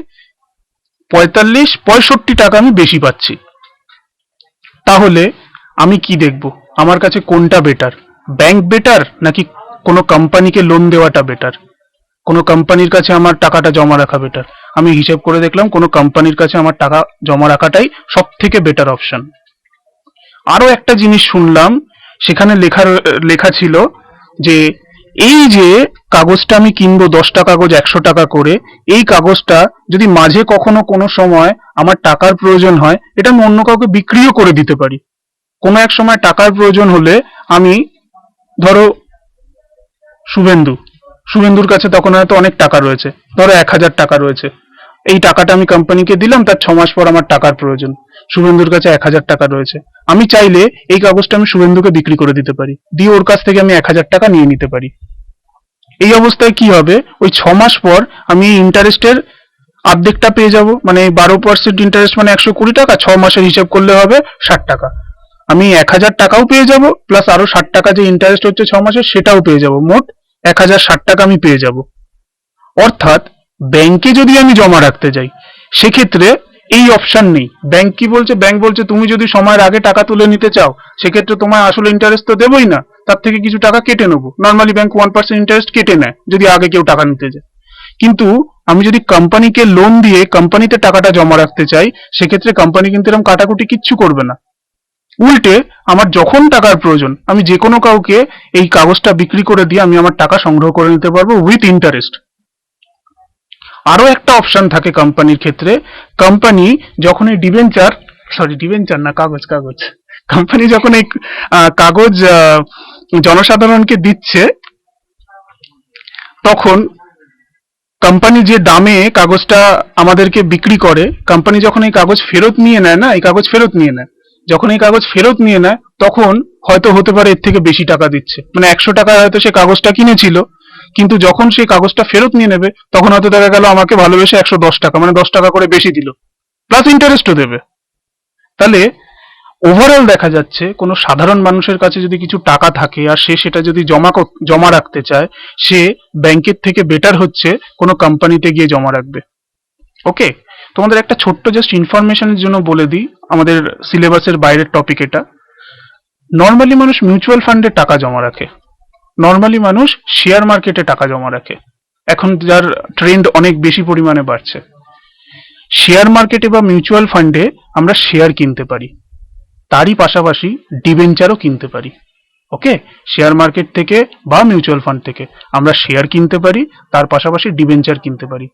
65-65 টাকা আমি বেশি পাচ্ছি। তাহলে আমি কি দেখব? আমার কাছে কোনটা বেটার? ব্যাংক বেটার নাকি কোনো কোম্পানিকে লোন দেওয়াটা বেটার? কোনো কোম্পানির কাছে আমার টাকাটা জমা রাখা বেটার? আমি হিসেব করে দেখলাম কোনো কোম্পানির কাছে আমার টাকা জমা রাখাটাই সব থেকে বেটার অপশন। আরো একটা জিনিস শুনলাম, সেখানে লেখা ছিল যে এই যে কাগজটা আমি কিনবো 10টা কাগজ 100 টাকা করে, এই কাগজটা যদি মাঝে কখনো কোনো সময় আমার টাকার প্রয়োজন হয়, এটা আমি অন্য কাউকে বিক্রিও করে দিতে পারি। কোনো এক সময় টাকার প্রয়োজন হলে আমি, ধরো শুভেন্দুর কাছে তখন হয়তো অনেক টাকা রয়েছে, ধরো 1000 টাকা রয়েছে, এই টাকাটা আমি কোম্পানিকে দিলাম, তার 6 মাস পর আমার টাকার প্রয়োজন, শুভেন্দুর কাছে 1000 টাকা রয়েছে, আমি চাইলে এই কাগজটা আমি শুভেন্দুকে বিক্রি করে দিতে পারি, দিয়ে ওর কাছ থেকে আমি 1000 টাকা নিয়ে নিতে পারি। এই অবস্থায় কি হবে? ওই 6 মাস পর আমি ইন্টারেস্টের অর্ধেকটা পেয়ে যাব, মানে 12% ইন্টারেস্ট মানে 120 টাকা, 6 মাসের হিসাব করলে হবে 60 টাকা। আমি 1,000 টাকাও পেয়ে যাব, প্লাস আরো 60 টাকা যে ইন্টারেস্ট হচ্ছে 6 মাসে সেটাও পেয়ে যাব, মোট 1,060 টাকা আমি পেয়ে যাব। অর্থাৎ ব্যাংকে যদি আমি জমা রাখতে যাই সেক্ষেত্রে এই অপশন নেই। ব্যাংক কি বলছে? ব্যাংক বলছে তুমি যদি সময়ের আগে টাকা তুলে নিতে চাও সেক্ষেত্রে তোমায় আসলে ইন্টারেস্ট তো দেবোই না, তার থেকে কিছু টাকা কেটে নেবো। নর্মালি ব্যাংক 1% ইন্টারেস্ট কেটে নেয় যদি আগে কেউ টাকা নিতে যায়। কিন্তু আমি যদি কোম্পানিকে লোন দিয়ে কোম্পানিতে টাকাটা জমা রাখতে চাই সেক্ষেত্রে কোম্পানি কিন্তু এরকম কাটাকুটি কিচ্ছু করবে না। উল্টে আমার যখন টাকার প্রয়োজন আমি যে কোনো কাউকে এই কাগজটা বিক্রি করে দিয়ে আমি আমার টাকা সংগ্রহ করে নিতে পারবো উইথ ইন্টারেস্ট। আরো একটা অপশন থাকে কোম্পানির ক্ষেত্রে, কোম্পানি যখন এই ডিবেঞ্চার না কাগজ কাগজ কোম্পানি যখন এই কাগজ জনসাধারণকে দিচ্ছে তখন কোম্পানি যে দামে কাগজটা আমাদেরকে বিক্রি করে, কোম্পানি যখন এই কাগজ ফেরত নিয়ে নেয় না, এই কাগজ ফেরত নিয়ে নেয়, যখন এই কাগজ ফেরত নিয়ে নেয় তখন হয়তো হতে পারে এর থেকে বেশি টাকা দিচ্ছে, মানে 100 টাকায় হয়তো সে কাগজটা কিনেছিল, কিন্তু যখন সেই কাগজটা ফেরত নিয়ে নেবে তখন হয়তো দেখা গেল আমাকে ভালোবেসে 110 টাকা, মানে 10 টাকা করে বেশি দিল, প্লাস ইন্টারেস্টও দেবে। তাহলে ওভারঅল দেখা যাচ্ছে কোনো সাধারণ মানুষের কাছে যদি কিছু টাকা থাকে আর সে সেটা যদি জমা রাখতে চায়, সে ব্যাংকের থেকে বেটার হচ্ছে কোনো কোম্পানিতে গিয়ে জমা রাখবে। ওকে, তোমাদের একটা ছোট্ট জাস্ট ইনফরমেশনের জন্য বলে দিই, আমাদের সিলেবাসের বাইরের টপিক এটা। নর্মালি মানুষ মিউচুয়াল ফান্ডে টাকা জমা রাখে, নর্মালি মানুষ শেয়ার মার্কেটে টাকা জমা রাখে, এখন যার ট্রেন্ড অনেক বেশি পরিমাণে বাড়ছে। শেয়ার মার্কেটে বা মিউচুয়াল ফান্ডে আমরা শেয়ার কিনতে পারি, তারই পাশাপাশি ডিবেঞ্চারও কিনতে পারি। ওকে, শেয়ার মার্কেট থেকে বা মিউচুয়াল ফান্ড থেকে আমরা শেয়ার কিনতে পারি, তার পাশাপাশি ডিবেঞ্চার কিনতে পারি।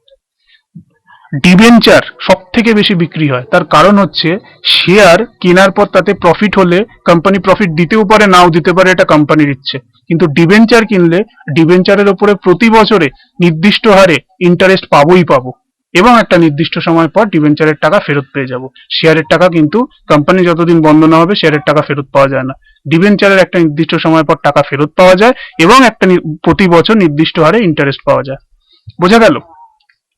ডিবেঞ্চার সব থেকে বেশি বিক্রি হয়, তার কারণ হচ্ছে শেয়ার কেনার পর তাতে প্রফিট হলে কোম্পানি প্রফিট দিতেও পারে নাও দিতে পারে, এটা কোম্পানির ইচ্ছে। কিন্তু ডিবেঞ্চার কিনলে ডিবেঞ্চারের উপরে প্রতি বছরে নির্দিষ্ট হারে ইন্টারেস্ট পাবোই পাবো, এবং একটা নির্দিষ্ট সময় পর ডিবেঞ্চারের টাকা ফেরত পেয়ে যাব। শেয়ারের টাকা কিন্তু কোম্পানি যতদিন বন্ধ না হবে শেয়ারের টাকা ফেরত পাওয়া যায় না, ডিবেঞ্চারের একটা নির্দিষ্ট সময় পর টাকা ফেরত পাওয়া যায় এবং একটা প্রতি বছর নির্দিষ্ট হারে ইন্টারেস্ট পাওয়া যায়। বোঝা গেল?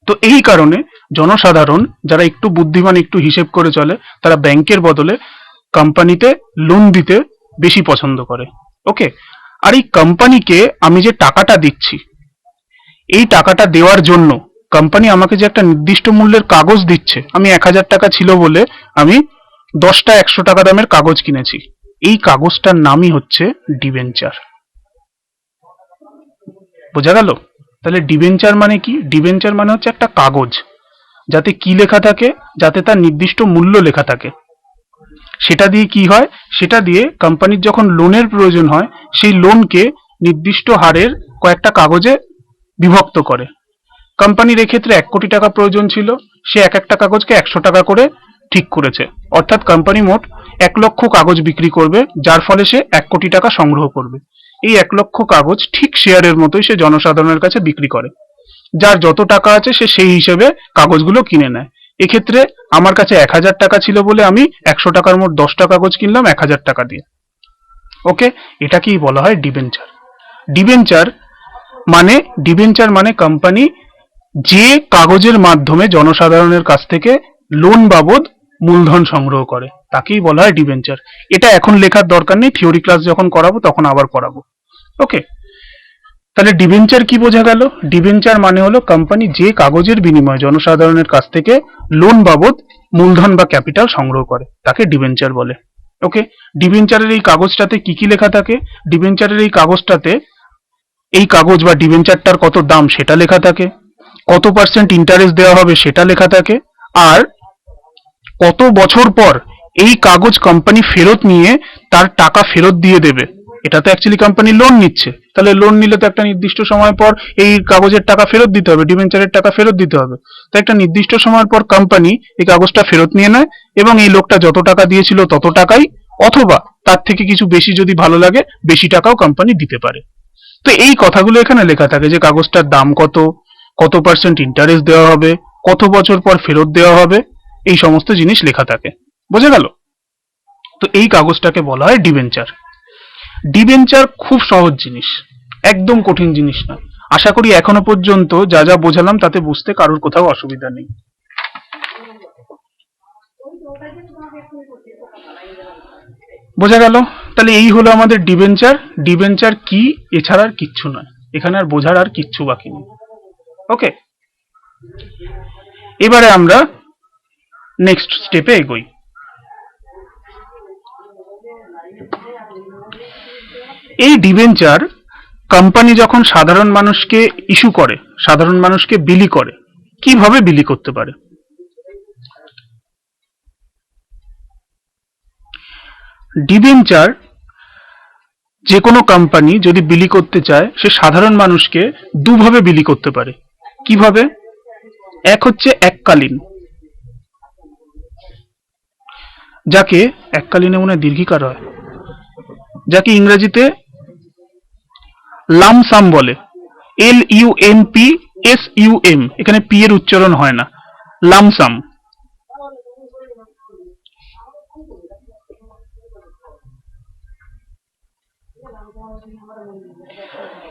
তো এই কারণে জনসাধারণ যারা একটু বুদ্ধিমান, একটু হিসেব করে চলে, তারা ব্যাংকের বদলে কোম্পানিতে লোন দিতে বেশি পছন্দ করে। ওকে, আর এই কোম্পানিকে আমি যে টাকাটা দিচ্ছি, এই টাকাটা দেওয়ার জন্য কোম্পানি আমাকে যে একটা নির্দিষ্ট মূল্যের কাগজ দিচ্ছে, আমি 1,000 টাকা ছিল বলে আমি 10টা 100 টাকা দামের কাগজ কিনেছি, এই কাগজটার নামই হচ্ছে ডিবেঞ্চার। বোঝা গেল? তাহলে ডিবেঞ্চার মানে কি? ডিবেঞ্চার মানে হচ্ছে একটা কাগজ যাতে কি লেখা থাকে, যাতে তার নির্দিষ্ট মূল্য লেখা থাকে। সেটা দিয়ে কি হয়, সেটা দিয়ে কোম্পানির যখন লোনের প্রয়োজন হয় সেই লোনকে নির্দিষ্ট হারের কয়েকটা কাগজে বিভক্ত করে। কোম্পানির এক্ষেত্রে 1 কোটি টাকা প্রয়োজন ছিল, সে এক একটা কাগজকে 100 টাকা করে ঠিক করেছে, অর্থাৎ কোম্পানি মোট 1 লক্ষ কাগজ বিক্রি করবে, যার ফলে সে 1 কোটি টাকা সংগ্রহ করবে। এই 1 লক্ষ কাগজ ঠিক শেয়ারের মতোই সে জনসাধারণের কাছে বিক্রি করে, যার যত টাকা আছে সে সেই হিসেবে কাগজগুলো কিনে নেয়। এক্ষেত্রে আমার কাছে 1,000 টাকা ছিল বলে আমি 100 টাকার মোট 10টা কাগজ কিনলাম 1,000 টাকা দিয়ে। ওকে, এটাকেই বলা হয় ডিবেঞ্চার। ডিবেঞ্চার ডিবেঞ্চার মানে কোম্পানি যে কাগজের মাধ্যমে জনসাধারণের কাছ থেকে লোন বাবদ মূলধন সংগ্রহ করে তাকেই বলা হয় ডিবেঞ্চার। এটা এখন লেখার দরকার নেই, থিওরি ক্লাস যখন করাবো তখন আবার পড়াবো। ওকে, তাহলে ডিবেঞ্চার কি বোঝা গেল? ডিবেঞ্চার মানে হলো কোম্পানি যে কাগজের বিনিময়ে জনসাধারণের কাছ থেকে লোন বাবদ মূলধন বা ক্যাপিটাল সংগ্রহ করে তাকে ডিবেঞ্চার বলে। ওকে, ডিবেঞ্চারের এই কাগজটাতে কি কি লেখা থাকে? ডিবেঞ্চারের এই কাগজটাতে এই কাগজ বা ডিবেঞ্চারটার কত দাম সেটা লেখা থাকে, কত পার্সেন্ট ইন্টারেস্ট দেওয়া হবে সেটা লেখা থাকে, আর কত বছর পর এই কাগজ কোম্পানি ফেরত নিয়ে তার টাকা ফেরত দিয়ে দেবে। এটা তো অ্যাকচুয়ালি কোম্পানি লোন নিচ্ছে, তাহলে লোন নিলে তো একটা নির্দিষ্ট সময় পর এই কাগজের টাকা ফেরত দিতে হবে, ডিবেঞ্চারের টাকা ফেরত দিতে হবে। তো একটা নির্দিষ্ট সময় পর কোম্পানি এই কাগজটা ফেরত নিয়ে নেয় এবং এই লোকটা যত টাকা দিয়েছিল তত টাকাই, অথবা তার থেকে কিছু বেশি যদি ভালো লাগে বেশি টাকাও কোম্পানি দিতে পারে। তো এই কথাগুলো এখানে লেখা থাকে যে কাগজটার দাম কত, কত পার্সেন্ট ইন্টারেস্ট দেওয়া হবে, কত বছর পর ফেরত দেওয়া হবে, এই সমস্ত জিনিস লেখা থাকে। বোঝা গেল? তো এই কাগজটাকে বলা হয় ডিবেঞ্চার। ডিবেঞ্চার খুব সহজ জিনিস, একদম কঠিন জিনিস না। আশা করি এখনো পর্যন্ত যা যা বোঝালাম তাতে বুঝতে কারোর কোথাও অসুবিধা নেই। বোঝা গেল? তাহলে এই হলো আমাদের ডিবেঞ্চার। ডিবেঞ্চার কি, এছাড়া আর কিচ্ছু নয়। এখানে আর বোঝার আর কিচ্ছু বাকি নেই। ওকে, এবারে আমরা নেক্সট স্টেপে এগোই। এই ডিবেঞ্চার কোম্পানি যখন সাধারণ মানুষকে ইস্যু করে, সাধারণ মানুষকে বিলি করে, কিভাবে বিলি করতে পারে? ডিবেঞ্চার যে কোনো কোম্পানি যদি বিলি করতে চায়, সে সাধারণ মানুষকে দুভাবে বিলি করতে পারে। কিভাবে? এক হচ্ছে এককালীন, যাকে এককালীনে মনে হয় দীর্ঘিকার হয়, যাকে ইংরেজিতে লামসাম বলে। LUMPSUM, এখানে পি এর উচ্চারণ হয় না, লামসাম।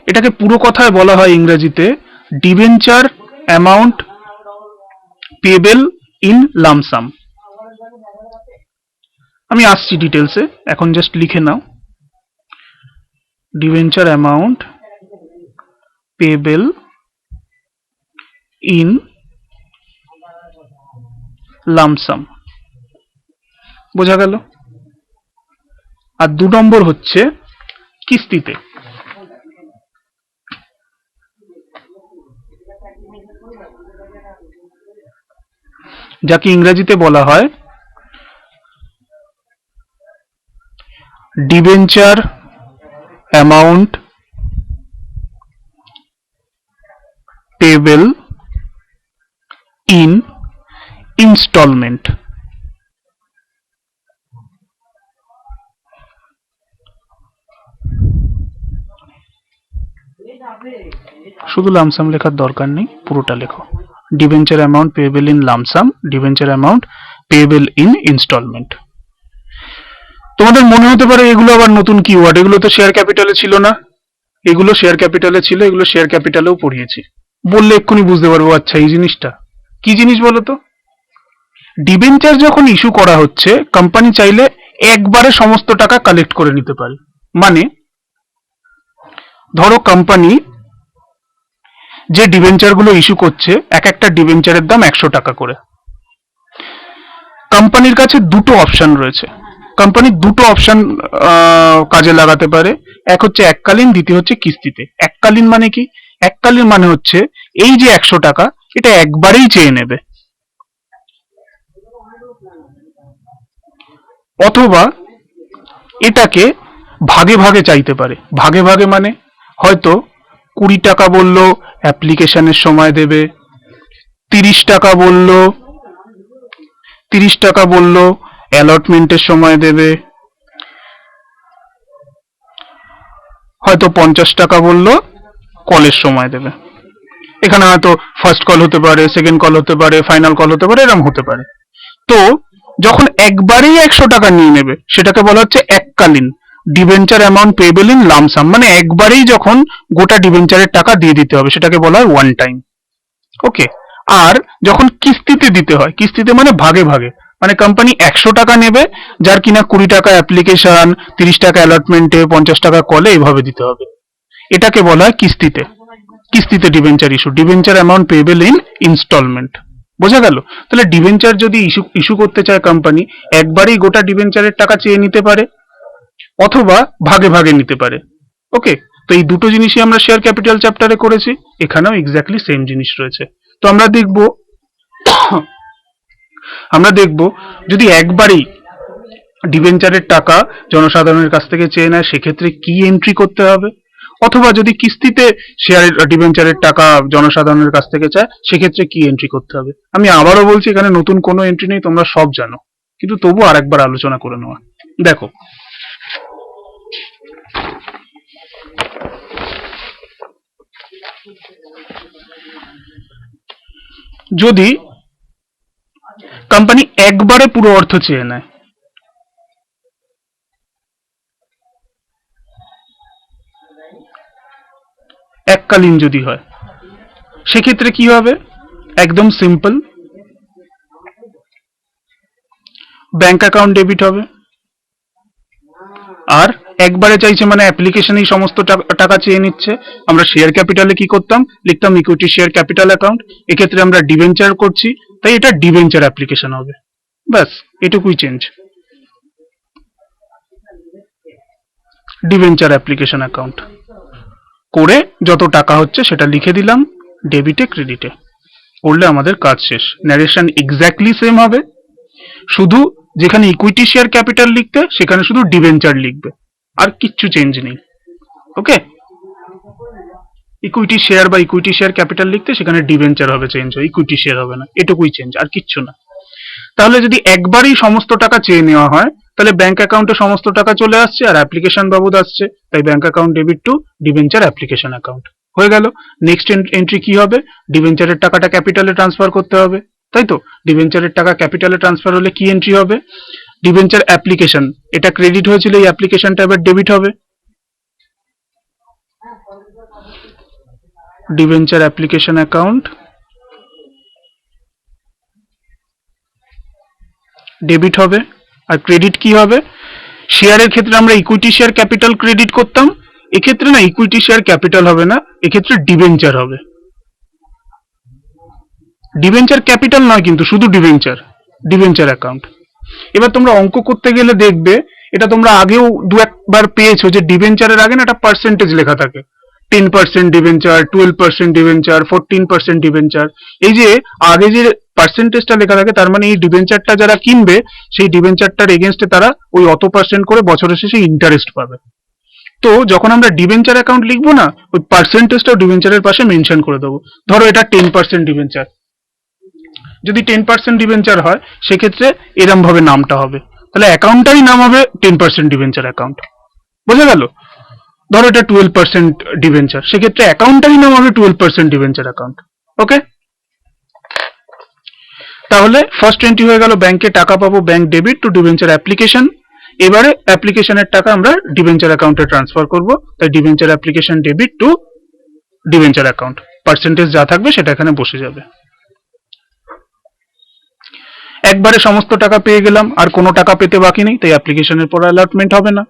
এটাকে পুরো কথায় বলা হয় ইংরেজিতে debenture amount payable in lump sum. আমি আসছি ডিটেলসে, এখন জাস্ট লিখে নাও debenture amount payable in lump sum. বোঝা গেল? আর 2 নম্বর হচ্ছে কিস্তিতে। যাকে ইংরেজিতে বলা হয় debenture amount payable in instalment. শুধু লামসাম লেখার দরকার নেই, পুরোটা লেখো। Debenture amount payable in lump sum, debenture amount payable in instalment. তোমাদের মনে হতে পারে এগুলো আবার নতুন কিওয়ার্ড, এগুলো তো শেয়ার ক্যাপিটালে ছিল না। এগুলো শেয়ার ক্যাপিটালে ছিল, এগুলো শেয়ার ক্যাপিটালেও পড়িয়েছি। বললে এক্ষুনি বুঝতে পারবো, আচ্ছা এই জিনিসটা কি জিনিস বলো তো। ডিবেঞ্চার যখন ইস্যু করা হচ্ছে, কোম্পানি চাইলে একবারে সমস্ত টাকা কালেক্ট করে নিতে পারে। মানে ধরো কোম্পানি যে ডিবেঞ্চার গুলো ইস্যু করছে, এক একটা ডিবেঞ্চারের দাম 100 টাকা করে। কোম্পানির কাছে দুটো অপশন রয়েছে, কোম্পানি দুটো অপশন কাজে লাগাতে পারে। এক হচ্ছে এককালীন, দ্বিতীয় হচ্ছে কিস্তিতে। এককালীন মানে কি? এককালীন মানে হচ্ছে এই যে 100 টাকা, এটা একবারেই চেয়ে নেবে, অথবা এটাকে ভাগে ভাগে চাইতে পারে। ভাগে ভাগে মানে হয়তো 20 টাকা বললো অ্যাপ্লিকেশনের সময় দেবে, 30 টাকা বললো 30 টাকা বললো অ্যালটমেন্টের সময় দেবে, হয়তো 50 টাকা বললো কলের সময় দেবে। এখানে হয়তো ফার্স্ট কল হতে পারে, সেকেন্ড কল হতে পারে, ফাইনাল কল হতে পারে, এরকম হতে পারে। তো যখন একবারেই 100 টাকা নিয়ে নেবে, সেটাকে বলা হচ্ছে এককালীন, debenture amount payable in lump sum. মানে একবারেই যখন গোটা ডিবেঞ্চারের টাকা দিয়ে দিতে হবে, সেটাকে বলা হয় ওয়ান টাইম। ওকে। আর যখন কিস্তিতে দিতে হয়, কিস্তিতে মানে ভাগে ভাগে, মানে কোম্পানি 100 টাকা নেবে, যার কিনা 20 টাকা অ্যাপ্লিকেশন, 30 টাকা অ্যালটমেন্টে, 50 টাকা কলে, এইভাবে দিতে হবে। এটাকে বলা হয় কিস্তিতে। কিস্তিতে debenture issue, debenture amount payable in instalment. বোঝা গেল? তাহলে ডিবেঞ্চার যদি ইস্যু করতে চায় কোম্পানি, একবারেই গোটা ডিবেঞ্চারের টাকা চেয়ে নিতে পারে, অথবা ভাগে ভাগে নিতে পারে। ওকে, তো এই দুটো জিনিসই আমরা শেয়ার ক্যাপিটাল চ্যাপ্টারে করেছি, এখানেও এক্স্যাক্টলি সেম জিনিস রয়েছে। তো আমরা দেখব যদি একবারেই ডিবেঞ্চারের টাকা জনসাধারণের কাছ থেকে চেয়ে নেয়, সেক্ষেত্রে কি এন্ট্রি করতে হবে, অথবা যদি কিস্তিতে শেয়ারের ডিবেঞ্চারের টাকা জনসাধারণের কাছ থেকে চায়, সেক্ষেত্রে কি এন্ট্রি করতে হবে। আমি আবারও বলছি, এখানে নতুন কোনো এন্ট্রি নেই, তোমরা সব জানো, কিন্তু তবু আরেকবার আলোচনা করে নেওয়া। দেখো, যদি কোম্পানি একবারে পুরো অর্থ চেয়ে নেয়, এককালীন যদি হয়, সেক্ষেত্রে কি হবে? একদম সিম্পল, ব্যাংক অ্যাকাউন্ট ডেবিট হবে, আর একবারে চাইছে মানে অ্যাপ্লিকেশনেই সমস্ত টাকা চেয়ে নিচ্ছে। আমরা শেয়ার ক্যাপিটালে কি করতাম, লিখতাম ইকুইটি শেয়ার ক্যাপিটাল অ্যাকাউন্ট। এক্ষেত্রে আমরা ডিবেঞ্চার করছি, তাই এটা ডিবেঞ্চার অ্যাপ্লিকেশন হবে। ব্যাস, এটুকুই চেঞ্জ। ডিবেঞ্চার অ্যাপ্লিকেশন অ্যাকাউন্ট করে যত টাকা হচ্ছে সেটা লিখে দিলাম ডেবিটে ক্রেডিটে, করলে আমাদের কাজ শেষ। ন্যারেশন এক্স্যাক্টলি সেম হবে, শুধু যেখানে ইকুইটি শেয়ার ক্যাপিটাল লিখতে সেখানে শুধু ডিবেঞ্চার লিখবে, আর কিচ্ছু চেঞ্জ নেই। ওকে, ইকুইটি শেয়ার বা ইকুইটি শেয়ার ক্যাপিটাল লিখতে সেখানে ডিবেঞ্চার হবে চেঞ্জ হয়, ইকুইটি শেয়ার হবে না, এটুকুই চেঞ্জ, আর কিচ্ছু না। তাহলে যদি একবারই সমস্ত টাকা চেয়ে নেওয়া হয় তাহলে ব্যাংক অ্যাকাউন্টে সমস্ত টাকা চলে আসছে আর অ্যাপ্লিকেশন বাবদ আসছে, তাই bank account debit to debenture application account হয়ে গেল। নেক্সট এন্ট্রি কি হবে, ডিবেঞ্চারের টাকাটা ক্যাপিটালে ট্রান্সফার করতে হবে, তাই তো। ডিবেঞ্চারের টাকা ক্যাপিটালে ট্রান্সফার হলে কি এন্ট্রি হবে, ডিবেঞ্চার অ্যাপ্লিকেশন, এটা ক্রেডিট হয়েছিল, এই অ্যাপ্লিকেশনটা এবার ডেবিট হবে। ডিবেঞ্চার অ্যাপ্লিকেশন অ্যাকাউন্ট ডেবিট হবে। আর ক্রেডিট কি হবে, শেয়ারের ক্ষেত্রে আমরা ইকুইটি শেয়ার ক্যাপিটাল ক্রেডিট করতাম, এক্ষেত্রে না ইকুইটি শেয়ার ক্যাপিটাল হবে না, এক্ষেত্রে ডিবেঞ্চার হবে। ডিবেঞ্চার ক্যাপিটাল নয় কিন্তু, শুধু ডিবেঞ্চার, ডিবেঞ্চার অ্যাকাউন্ট। এবার তোমরা অঙ্ক করতে গেলে দেখবে, এটা তোমরা আগেও দু একবার পেয়েছো যে ডিবেঞ্চারের আগে না একটা পার্সেন্টেজ লেখা থাকে, 10% ডিবেঞ্চার, 12% ডিবেঞ্চার, 14% ডিবেঞ্চার। এই যে আগে যে পার্সেন্টেজটা লেখা থাকে, তার মানে এই ডিবেঞ্চারটা যারা কিনবে সেই ডিবেঞ্চারটার এগেনস্টে তারা ওই অত পার্সেন্ট করে বছরের শেষে ইন্টারেস্ট পাবে। তো যখন আমরা ডিবেঞ্চার অ্যাকাউন্ট লিখবো না, ওই পার্সেন্টেজটাও ডিবেঞ্চারের পাশে মেনশন করে দেবো। ধরো এটা 10% ডিবেঞ্চার, যদি 10% ডিবেঞ্চার হয় সেক্ষেত্রে এরম ভাবে নামটা হবে, তাহলে অ্যাকাউন্টটারই নাম হবে 10% ডিবেঞ্চার অ্যাকাউন্ট। বোঝা গেল? ধরো এটা 12% ডিবেঞ্চার, সেক্ষেত্রে অ্যাকাউন্টটারই নাম হবে 12% ডিবেঞ্চার অ্যাকাউন্ট। ওকে, তাহলে ফার্স্ট এন্ট্রি হয়ে গেল, ব্যাংকে টাকা পাবো, bank debit to debenture application. এবারে অ্যাপ্লিকেশনের টাকা আমরা ডিবেঞ্চার অ্যাকাউন্টে ট্রান্সফার করব, তাই debenture application debit to debenture account, percentage যা থাকবে সেটা এখানে বসে যাবে। একবারে সমস্ত টাকা পেয়ে গেলাম, আর কোনো টাকা পেতে বাকি নেই, তাই অ্যাপ্লিকেশনের পর অ্যালটমেন্ট হবে না।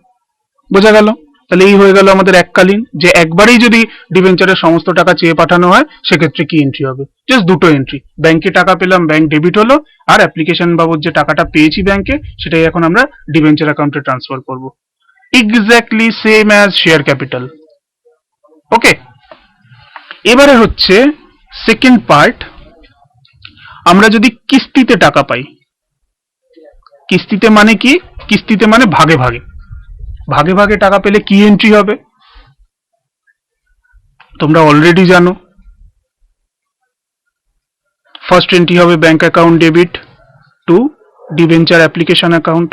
বোঝা গেল? তাহলে এই হয়ে গেল আমাদের এককালীন, যে একবারেই যদি ডিবেঞ্চারের সমস্ত টাকা চেয়ে পাঠানো হয় সেক্ষেত্রে কি এন্ট্রি হবে, জাস্ট দুটো এন্ট্রি, ব্যাংকে টাকা পেলাম, ব্যাংক ডেবিট হলো, আর অ্যাপ্লিকেশন বাবদ যে টাকাটা পেয়েছি ব্যাংকে সেটাই এখন আমরা ডিবেঞ্চার অ্যাকাউন্টে ট্রান্সফার করব, exactly same as share capital. Okay, এবারে হচ্ছে সেকেন্ড পার্ট, আমরা যদি কিস্তিতে টাকা পাই। কিস্তিতে মানে কি, কিস্তিতে মানে ভাগে ভাগে, ভাগে ভাগে টাকা পেলে কি এন্ট্রি হবে তোমরা অলরেডি জানো। ফার্স্ট এন্ট্রি হবে bank account debit to debenture application account.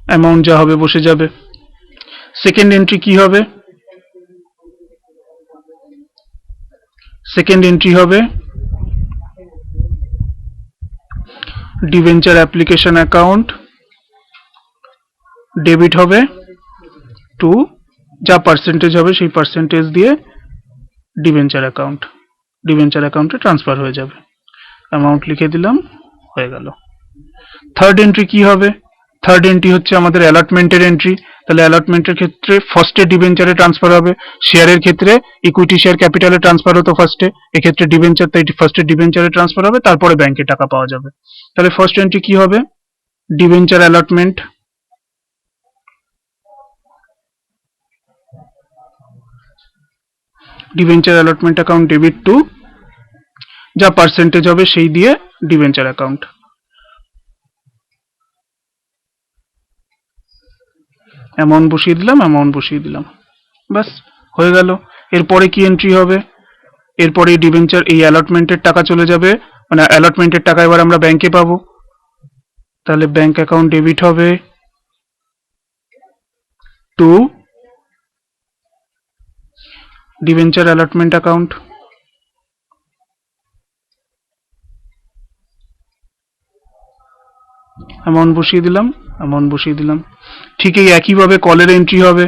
Amount যা হবে বসে যাবে। সেকেন্ড এন্ট্রি কি হবে, সেকেন্ড এন্ট্রি হবে ডিবেঞ্চার অ্যাপ্লিকেশন অ্যাকাউন্ট ডেবিট হবে টু, যা পার্সেন্টেজ হবে সেই পার্সেন্টেজ দিয়ে ডিবেঞ্চার অ্যাকাউন্ট, ডিবেঞ্চার অ্যাকাউন্টে ট্রান্সফার হয়ে যাবে। অ্যামাউন্ট লিখে দিলাম, হয়ে গেল। থার্ড এন্ট্রি কি হবে, থার্ড এন্ট্রি হচ্ছে আমাদের অ্যালটমেন্টের এন্ট্রি। তাহলে অ্যালটমেন্টের ক্ষেত্রে ফার্স্টে ডিবেঞ্চারে ট্রান্সফার হবে, শেয়ারের ক্ষেত্রে ইকুইটি শেয়ার ক্যাপিটালে ট্রান্সফার হতো ফার্স্টে, এক্ষেত্রে ডিবেঞ্চার, তাই ফার্স্টে ডিবেঞ্চারে ট্রান্সফার হবে, তারপরে ব্যাংকে টাকা পাওয়া যাবে। তাহলে ফার্স্ট এন্ট্রি কি হবে, debenture allotment, debenture allotment account debit two, যা পার্সেন্টেজ হবে সেই দিয়ে ডিবেঞ্চার অ্যাকাউন্ট। অ্যামাউন্ট বসিয়ে দিলাম, অ্যামাউন্ট বসিয়ে দিলাম, ব্যাস হয়ে গেল। এরপরে কি এন্ট্রি হবে, এরপরে ডিবেঞ্চার এই অ্যালটমেন্টের টাকা চলে যাবে, মানে অ্যালটমেন্টের টাকা এবার আমরা ব্যাংকে পাবো, তাহলে ব্যাংক অ্যাকাউন্ট ডেবিট হবে to debenture allotment account. Amount বসিয়ে দিলাম, অ্যামাউন্ট বসিয়ে দিলাম। ঠিক এই একইভাবে কলের এন্ট্রি হবে,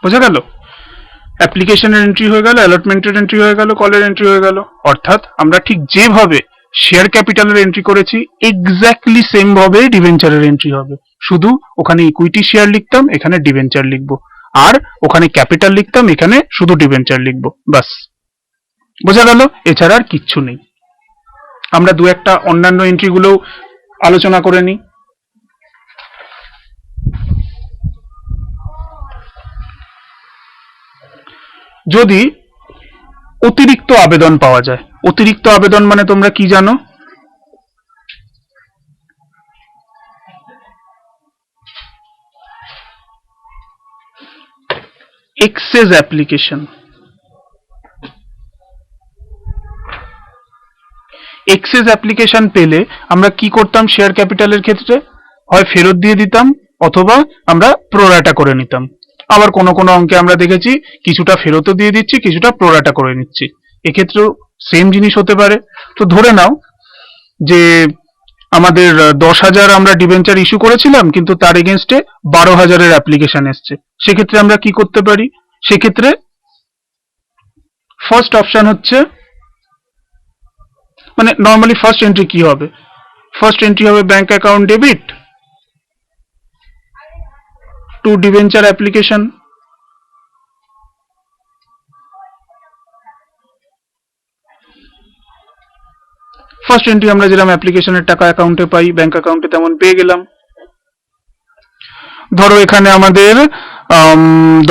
বোঝা গেল? অ্যাপ্লিকেশনের এন্ট্রি হয়ে গেল, অ্যালটমেন্টের এন্ট্রি হয়ে গেল, কলের এন্ট্রি হয়ে গেল। অর্থাৎ আমরা ঠিক যেভাবে শেয়ার ক্যাপিটালের এন্ট্রি করেছি এক্স্যাক্টলি সেম ভাবে ডিবেঞ্চারের এন্ট্রি হবে, শুধু ওখানে ইকুইটি শেয়ার লিখতাম, এখানে ডিবেঞ্চার লিখবো। আর ওখানে ক্যাপিটাল লিখতাম, এখানে শুধু ডিবেঞ্চার লিখবো, বাস। বোঝা গেল? এছাড়া আর কিচ্ছু নেই। আমরা দু একটা অন্যান্য এন্ট্রিগুলোও আলোচনা করে নিই। যদি অতিরিক্ত আবেদন পাওয়া যায়, অতিরিক্ত আবেদন মানে তোমরা কি জানো? Access application. এক্সেস অ্যাপ্লিকেশন পেলে আমরা কি করতাম শেয়ার ক্যাপিটালের ক্ষেত্রে? হয় ফেরত দিয়ে দিতাম, অথবা আমরা প্রোরাটা করে নিতাম। আবার কোনো কোনো অঙ্কে আমরা দেখেছি কিছুটা ফেরতও দিয়ে দিচ্ছি, কিছুটা প্রোরাটা করে নিচ্ছি। এক্ষেত্রেও সেম জিনিস হতে পারে। তো ধরে নাও যে আমাদের 10,000 আমরা ডিবেঞ্চার ইস্যু করেছিলাম, কিন্তু তার এগেনস্টে 12,000-এর অ্যাপ্লিকেশন এসছে। সেক্ষেত্রে আমরা কি করতে পারি? সেক্ষেত্রে ফার্স্ট অপশন হচ্ছে, মানে নর্মালি ফার্স্ট এন্ট্রি কি হবে? ফার্স্ট এন্ট্রি হবে bank account debit to debenture application. First entry আমরা যেরকম অ্যাপ্লিকেশনের টাকা অ্যাকাউন্টে পাই, ব্যাংক অ্যাকাউন্টে তেমন পেয়ে গেলাম। ধরো এখানে আমাদের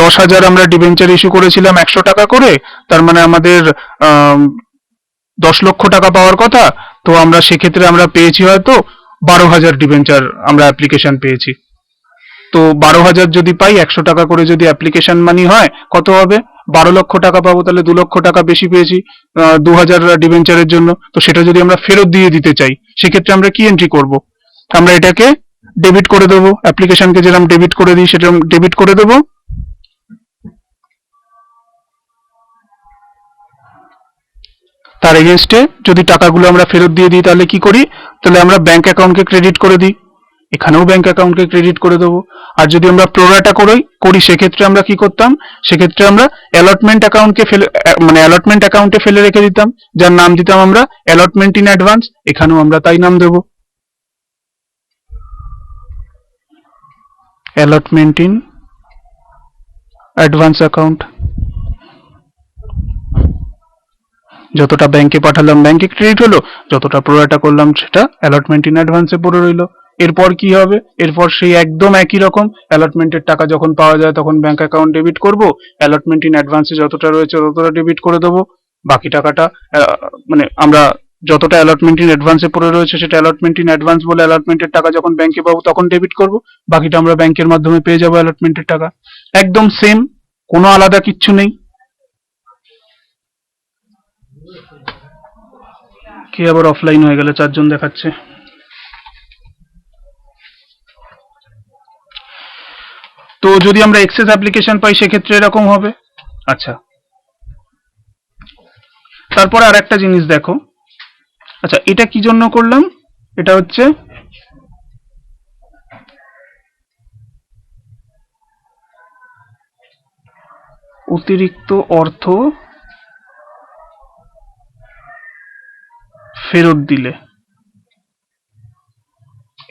10,000 আমরা ডিবেঞ্চার ইস্যু করেছিলাম 100 টাকা করে, তার মানে আমাদের 10 লক্ষ টাকা পাওয়ার কথা। তো আমরা সেক্ষেত্রে আমরা পেয়েছি হয়তো 12,000 ডিবেঞ্চার আমরা অ্যাপ্লিকেশন পেয়েছি। তো 12,000 যদি পাই, 100 টাকা করে যদি অ্যাপ্লিকেশন মানি হয়, কত হবে? 12 লক্ষ টাকা পাবো, তাহলে 2 লক্ষ টাকা বেশি পেয়েছি 2,000 ডিবেঞ্চারের জন্য। তো সেটা যদি আমরা ফেরত দিয়ে দিতে চাই, সেক্ষেত্রে আমরা কি এন্ট্রি করব? আমরা এটাকে ডেবিট করে দেবো, অ্যাপ্লিকেশনকে যেরকম ডেবিট করে দিই সেরকম ডেবিট করে দেবো। তার এগেনস্টে যদি টাকাগুলো আমরা ফেরত দিয়ে দিই, তাহলে কি করি? তাহলে আমরা ব্যাংক অ্যাকাউন্টকে ক্রেডিট করে দিই, এখানেও ব্যাংক অ্যাকাউন্টকে ক্রেডিট করে দেবো। আর যদি আমরা প্রোরাটা করি সেক্ষেত্রে আমরা কি করতাম? সেক্ষেত্রে আমরা অ্যালটমেন্ট অ্যাকাউন্টকে ফেলে, মানে অ্যালটমেন্ট অ্যাকাউন্টে ফেলে রেখে দিতাম, যার নাম দিতাম আমরা অ্যালটমেন্ট ইন অ্যাডভান্স। এখানেও আমরা তাই নাম দেবো, অ্যালটমেন্ট ইন অ্যাডভান্স অ্যাকাউন্ট। যতটা ব্যাংকে পাঠালাম ব্যাংকে ক্রেডিট হলো, যতটা প্রোরাটা করলাম সেটা অ্যালটমেন্ট ইন অ্যাডভান্সে পড়ে রইলো। এরপর কি হবে? এরপর সেই একদম একই রকম, অ্যালটমেন্টের টাকা যখন পাওয়া যায় তখন ব্যাংক অ্যাকাউন্ট ডেবিট করব, অ্যালটমেন্ট ইন অ্যাডভান্সে যতটা রয়েছে ততটা ডেবিট করে দেবো। বাকি টাকাটা মানে আমরা যতটা অ্যালটমেন্ট ইন অ্যাডভান্সে পড়ে রয়েছে সেটা অ্যালটমেন্ট ইন অ্যাডভান্স বলে, অ্যালটমেন্টের টাকা যখন ব্যাংকে পাবো তখন ডেবিট করব। বাকিটা আমরা ব্যাংকের মাধ্যমে পেয়ে যাবো অ্যালটমেন্টের টাকা। একদম সেম, কোনো আলাদা কিচ্ছু নেই। কি আবার অফলাইন হয়ে গেল, 4 জন দেখাচ্ছে। তো যদি আমরা এক্সেস অ্যাপ্লিকেশন পাই সেক্ষেত্রে এরকম হবে। আচ্ছা, তারপরে আর একটা জিনিস দেখো। আচ্ছা, এটা কি জন্য করলাম? এটা হচ্ছে অতিরিক্ত অর্থ ফেরত দিলে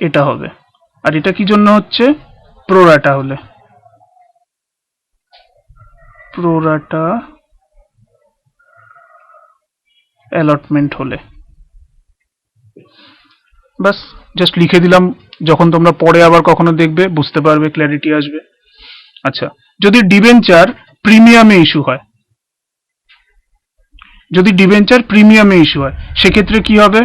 এটা হবে। আর এটা কি জন্য হচ্ছে? প্রোরাটা হলে, প্রোরাটা অ্যালটমেন্ট হলে। বাস, জাস্ট লিখে দিলাম, যখন তোমরা পরে আবার কখনো দেখবে বুঝতে পারবে, ক্ল্যারিটি আসবে। আচ্ছা, যদি ডিবেঞ্চার প্রিমিয়ামে ইস্যু হয়, যদি ডিবেঞ্চার প্রিমিয়ামে ইস্যু হয় সেক্ষেত্রে কি হবে?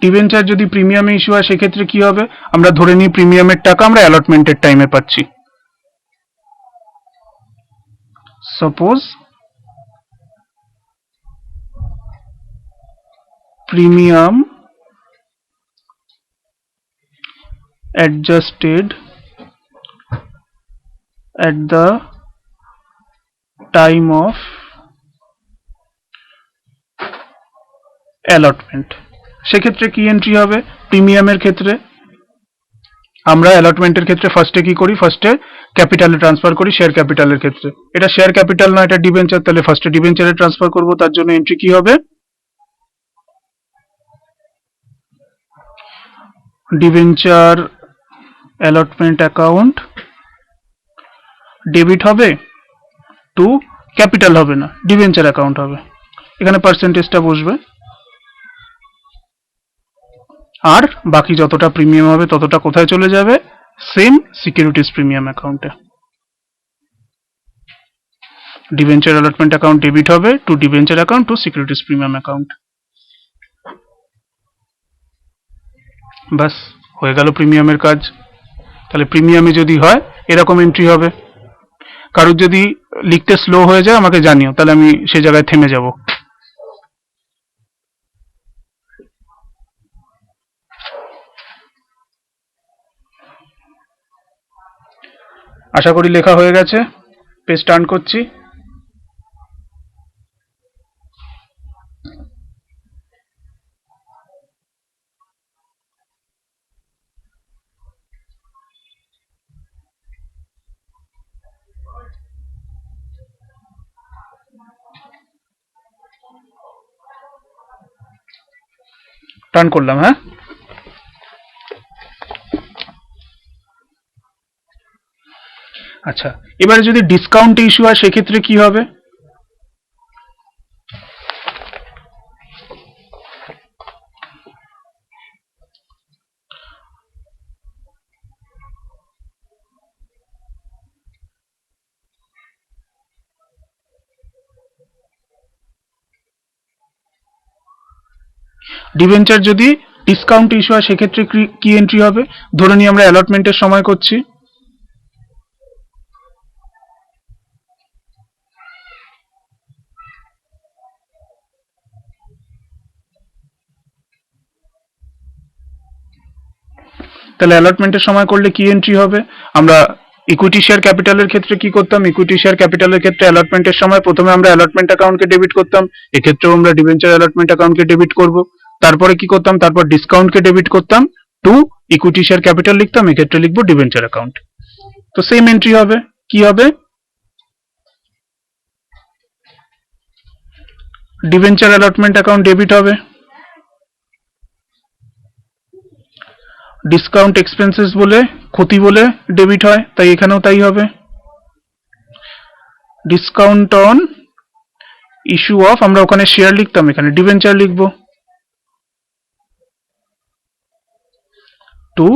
ডিবেঞ্চার যদি প্রিমিয়ামে ইস্যু হয় সেক্ষেত্রে কি হবে? আমরা ধরে নিই প্রিমিয়ামের টাকা আমরা অ্যালটমেন্টের টাইমে পাচ্ছি। Suppose premium adjusted at the time of allotment, সেক্ষেত্রে কি এন্ট্রি হবে? প্রিমিয়ামের ক্ষেত্রে আমরা অ্যালটমেন্টের ক্ষেত্রে ফার্স্টে কি করি? ফার্স্টে ক্যাপিটালে ট্রান্সফার করি শেয়ার ক্যাপিটালের ক্ষেত্রে। এটা শেয়ার ক্যাপিটাল না, এটা ডিবেঞ্চার, তাহলে ফার্স্টে ডিবেঞ্চারে ট্রান্সফার করব, তার জন্য এন্ট্রি কি হবে? ডিবেঞ্চার অ্যালটমেন্ট অ্যাকাউন্ট ডেবিট হবে টু ক্যাপিটাল, হবে না, ডিবেঞ্চার অ্যাকাউন্ট হবে। এখানে পার্সেন্টেজটা বসবে, আর বাকি যতটা প্রিমিয়াম হবে ততটা কোথায় চলে যাবে? সেম সিকিউরিটিজ প্রিমিয়াম অ্যাকাউন্টে। ডিবেঞ্চার অ্যালটমেন্ট অ্যাকাউন্ট ডেবিট হবে to debenture account to securities premium account. বাস, হয়ে গেল প্রিমিয়ামের কাজ। তাহলে প্রিমিয়ামে যদি হয় এরকম এন্ট্রি হবে। কারোর যদি লিখতে স্লো হয়ে যায় আমাকে জানিও, তাহলে আমি সে জায়গায় থেমে যাব। আশা করি লেখা হয়ে গেছে। পেজ টার্ন করছি। টার্ন করলাম, হ্যাঁ। আচ্ছা, এবারে যদি ডিসকাউন্ট ইস্যু হয় সেক্ষেত্রে কি হবে? ডিবেঞ্চার যদি ডিসকাউন্ট ইস্যু হয় সেক্ষেত্রে কি এন্ট্রি হবে? ধরে নিই আমরা অ্যালটমেন্টের সময় করছি। তাহলে অ্যালটমেন্টের সময় করলে কি এন্ট্রি হবে? আমরা ইকুইটি শেয়ার ক্যাপিটালের ক্ষেত্রে কি করতাম? ইকুইটি শেয়ার ক্যাপিটালের ক্ষেত্রে অ্যালটমেন্টের সময় প্রথমে আমরা অ্যালটমেন্ট অ্যাকাউন্টকে ডেবিট করতাম, এক্ষেত্রেও আমরা ডিবেঞ্চার অ্যালটমেন্ট অ্যাকাউন্টকে ডেবিট করব। তারপরে কি করতাম? তারপর ডিসকাউন্টকে ডেবিট করতাম টু ইকুইটি শেয়ার ক্যাপিটাল লিখতাম, এক্ষেত্রে লিখবো ডিবেঞ্চার অ্যাকাউন্ট। তো সেম এন্ট্রি হবে। কি হবে? ডিবেঞ্চার অ্যালটমেন্ট অ্যাকাউন্ট ডেবিট হবে, ডিসকাউন্ট এক্সপেন্সেস বলে ক্ষতি বলে ডেবিট হয়, তাই এখানেও তাই হবে। ডিসকাউন্ট অন ইস্যু অফ, আমরা ওখানে শেয়ার লিখতাম, এখানে ডিবেঞ্চার লিখবো টু,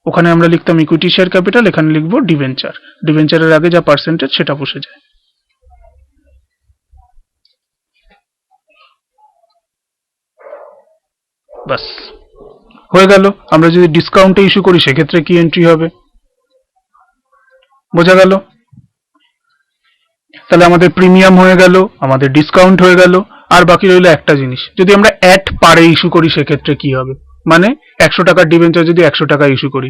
ওখানে আমরা লিখতাম ইকুইটি শেয়ার ক্যাপিটাল, এখানে লিখবো ডিবেঞ্চার। ডিবেঞ্চারের আগে যা পার্সেন্টেজ সেটা বসে যায়। বাস, হয়ে গেল। আমরা যদি ডিসকাউন্টে ইস্যু করি সেক্ষেত্রে কি এন্ট্রি হবে? বোঝা গেল? তাহলে আমাদের প্রিমিয়াম হয়ে গেল, আমাদের ডিসকাউন্ট হয়ে গেল, আর বাকি রইল একটা জিনিস, যদি আমরা অ্যাট পারে ইস্যু করি সেক্ষেত্রে কি হবে? মানে 100 টাকার ডিবেঞ্চার যদি 100 টাকা ইস্যু করি।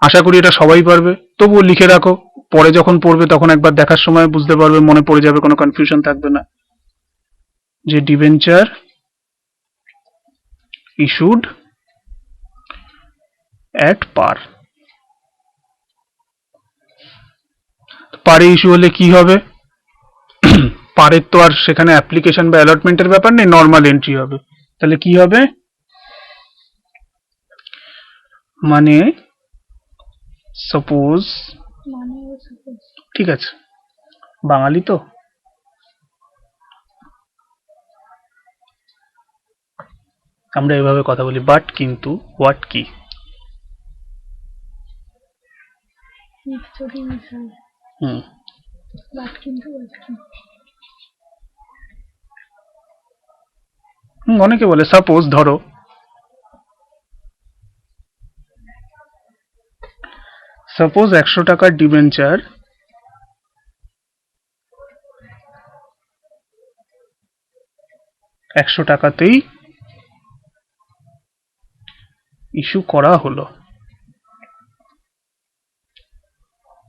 আশা করি এটা সবাই পারবে, তবুও লিখে রাখো, পরে যখন পড়বে তখন একবার দেখার সময় বুঝতে পারবে, মনে পড়ে যাবে, কোনো কনফিউশন থাকবে না। যে ডিবেঞ্চার ইস্যুড অ্যাট পার, পারে ইস্যু হলে কি হবে? পারের তো আর সেখানে অ্যাপ্লিকেশন বা অ্যালটমেন্টের ব্যাপার নেই, নর্মাল এন্ট্রি হবে। তাহলে কি হবে? মানে সাপোজ, ঠিক আছে, বাঙালি তো, আমরা এভাবে কথা বলি, বাট কিন্তু হোয়াট কি? হুম, অনেকে বলে সাপোজ, ধরো সাপোজ 100 টাকার ডিবেঞ্চার 100 টাকাতেই ইস্যু করা হলো,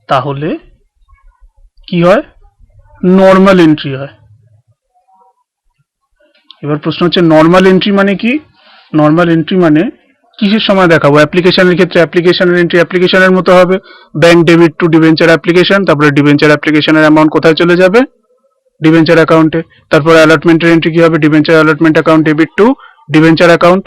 তাহলে কি হয়? নর্মাল এন্ট্রি হয়। এবার প্রশ্ন হচ্ছে নর্মাল এন্ট্রি মানে কি? নর্মাল এন্ট্রি মানে কিসের সময় দেখাবো? অ্যাপ্লিকেশনের ক্ষেত্রে অ্যাপ্লিকেশনের এন্ট্রি অ্যাপ্লিকেশনের মতো হবে, bank debit to debenture application, তারপরে ডিবেঞ্চার অ্যাপ্লিকেশনের অ্যামাউন্ট কোথায় চলে যাবে? ডিবেঞ্চার অ্যাকাউন্টে। তারপরে অ্যালটমেন্টের এন্ট্রি কি হবে? Debenture allotment account debit to debenture account.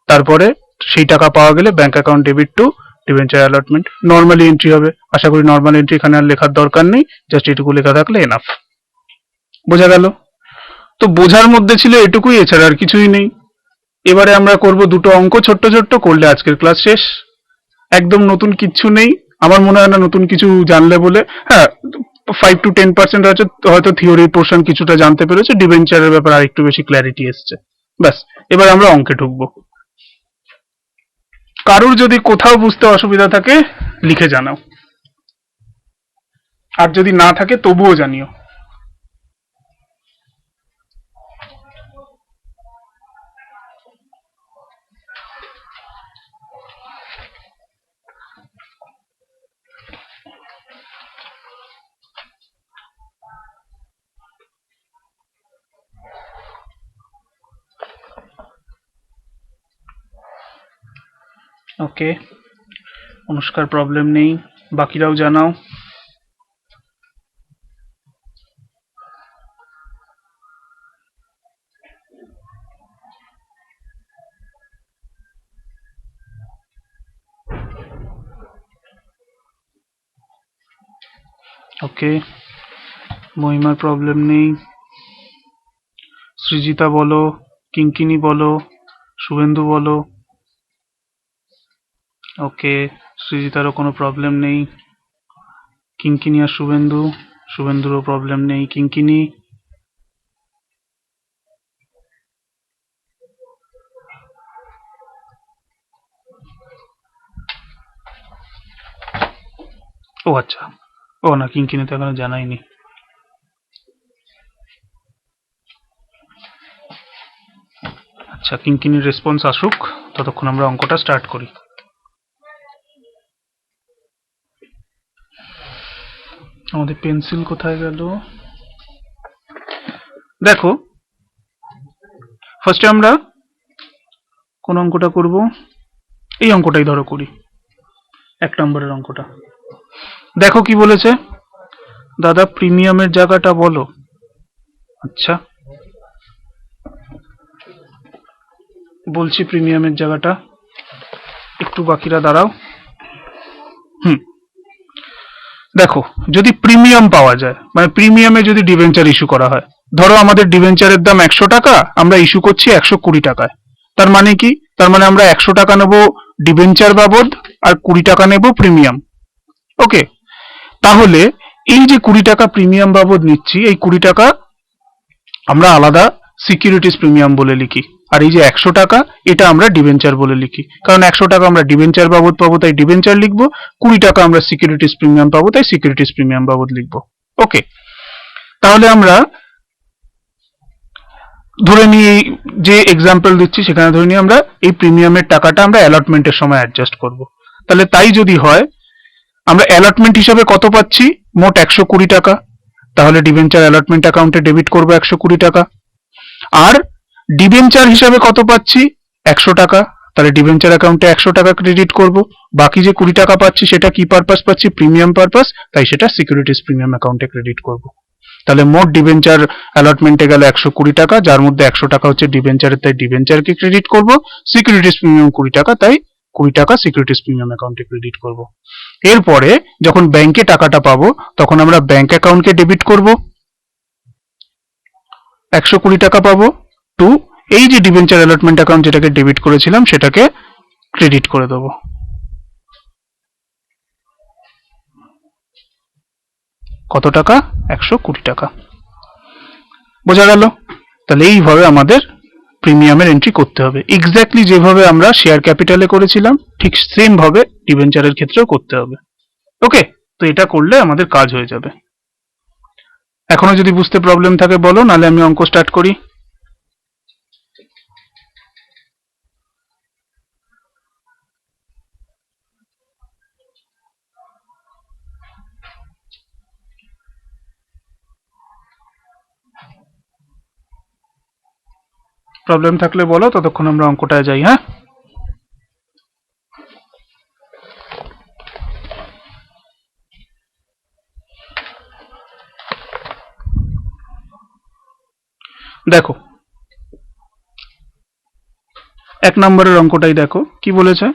তারপরে সেই টাকা পাওয়া গেলে bank account debit to debenture allotment. Normally entry হবে। আশা করি নর্মাল এন্ট্রি এখানে আর লেখার দরকার নেই, জাস্ট এটুকু লেখা থাকলে এনাফ। বোঝা গেল? তো বোঝার মধ্যে ছিল এটুকুই, এছাড়া আর কিছুই নেই। এবারে আমরা করব দুটো অঙ্ক ছোট্ট ছোট্ট, করলে আজকের ক্লাস শেষ। একদম নতুন কিচ্ছু নেই, আমার মনে হয় না নতুন কিছু জানলে বলে। হ্যাঁ, 5 to 10% আছে হয়তো থিওরি পোর্শন কিছুটা জানতে পেরেছে, ডিবেঞ্চারের ব্যাপারে আর একটু বেশি ক্ল্যারিটি এসছে। ব্যাস, এবার আমরা অঙ্কে ঢুকবো। কারুর যদি কোথাও বুঝতে অসুবিধা থাকে লিখে জানাও, আর যদি না থাকে তবুও জানিও। ওকে, অনুষ্কার প্রবলেম নেই, বাকিরাও জানাও। ওকে, মহিমার প্রবলেম নেই, সৃজিতা বলো, কিঙ্কিনি বলো, শুভেন্দু বলো। ওকে, সৃজিতারও কোনো প্রবলেম নেই। কিঙ্কিনি আর শুভেন্দু, শুভেন্দুরও প্রবলেম নেই। কিঙ্কিনি, ও আচ্ছা, ও না, কিঙ্কিনি তো এখনো জানাইনি। আচ্ছা, কিঙ্কিনির রেসপন্স আসুক, ততক্ষণ আমরা অঙ্কটা স্টার্ট করি। আমাদের পেন্সিল কোথায় গেল? দেখো, ফার্স্টে আমরা কোন অঙ্কটা করব? এই অঙ্কটাই ধরো করি, 1 নম্বরের অঙ্কটা। দেখো কি বলেছে, দাদা প্রিমিয়ামের জায়গাটা বলো। আচ্ছা, বলছি প্রিমিয়ামের জায়গাটা, একটু বাকিরা দাঁড়াও। হুম, দেখো, যদি প্রিমিয়াম পাওয়া যায়, মানে প্রিমিয়ামে যদি ডিবেঞ্চার ইস্যু করা হয়, ধরো আমাদের ডিবেঞ্চারের দাম 100 টাকা, আমরা ইস্যু করছি 120 টাকায়। তার মানে কি? তার মানে আমরা 100 টাকা নেবো ডিবেঞ্চার বাবদ, আর 20 টাকা নেবো প্রিমিয়াম। ওকে, তাহলে এই যে 20 টাকা প্রিমিয়াম বাবদ নিচ্ছি, এই 20 টাকা আমরা আলাদা সিকিউরিটিজ প্রিমিয়াম বলে লিখি, আর এই যে 100 টাকা, এটা আমরা ডিবেঞ্চার বলে লিখি। কারণ 100 টাকা আমরা ডিবেঞ্চার বাবদ পাবো তাই ডিবেঞ্চার লিখবো, 20 টাকা আমরা সিকিউরিটিজ প্রিমিয়াম পাবো তাই সিকিউরিটিজ প্রিমিয়াম বাবদ লিখবো। ওকে, তাহলে আমরা ধরে নিই, এই যে এক্সাম্পল দিচ্ছি সেখানে ধরে নিই আমরা এই প্রিমিয়ামের টাকাটা আমরা অ্যালটমেন্টের সময় অ্যাডজাস্ট করব। তাহলে তাই যদি হয়, আমরা অ্যালটমেন্ট হিসাবে কত পাচ্ছি? মোট 120 টাকা। তাহলে ডিবেঞ্চার অ্যালটমেন্ট অ্যাকাউন্টে ডেবিট করবো 120 টাকা। আর ডিবেঞ্চার হিসাবে কত পাচ্ছি? 100 টাকা। তাহলে ডিবেঞ্চার অ্যাকাউন্টে 100 টাকা ক্রেডিট করব। বাকি যে 20 টাকা পাচ্ছি সেটা কি পারপাস পাচ্ছি? প্রিমিয়াম পারপাস, তাই সেটা সিকিউরিটিজ প্রিমিয়াম অ্যাকাউন্টে ক্রেডিট করব। তাহলে মোট ডিবেঞ্চার অ্যালটমেন্টে গেল 120 টাকা, যার মধ্যে 100 টাকা হচ্ছে ডিবেঞ্চারের, তাই ডিবেঞ্চারকে ক্রেডিট করব। সিকিউরিটিজ প্রিমিয়াম 20 টাকা, তাই 20 টাকা সিকিউরিটিজ প্রিমিয়াম অ্যাকাউন্টে ক্রেডিট করব। এরপরে যখন ব্যাংকে টাকাটা পাবো, তখন আমরা ব্যাংক অ্যাকাউন্টকে ডেবিট করব, 120 টাকা পাবো, টু এই যে ডিবেঞ্চার অ্যালটমেন্ট অ্যাকাউন্ট যেটাকে ডেবিট করেছিলাম সেটাকে ক্রেডিট করে দেবো। কত টাকা? 120 টাকা। বোঝা গেল? তাহলে এইভাবে আমাদের প্রিমিয়ামের এন্ট্রি করতে হবে, এক্স্যাক্টলি যেভাবে আমরা শেয়ার ক্যাপিটালে করেছিলাম ঠিক সেম ভাবে ডিবেঞ্চারের ক্ষেত্রেও করতে হবে। ওকে, তো এটা করলে আমাদের কাজ হয়ে যাবে। এখনো যদি বুঝতে প্রবলেম থাকে বলো, নাহলে আমি অঙ্ক স্টার্ট করি। প্রবলেম থাকলে বলো, ততক্ষণ আমরা অঙ্কটায় যাই। হ্যাঁ, দেখো 1 নম্বরের অঙ্কটাই দেখো কি বলেছে।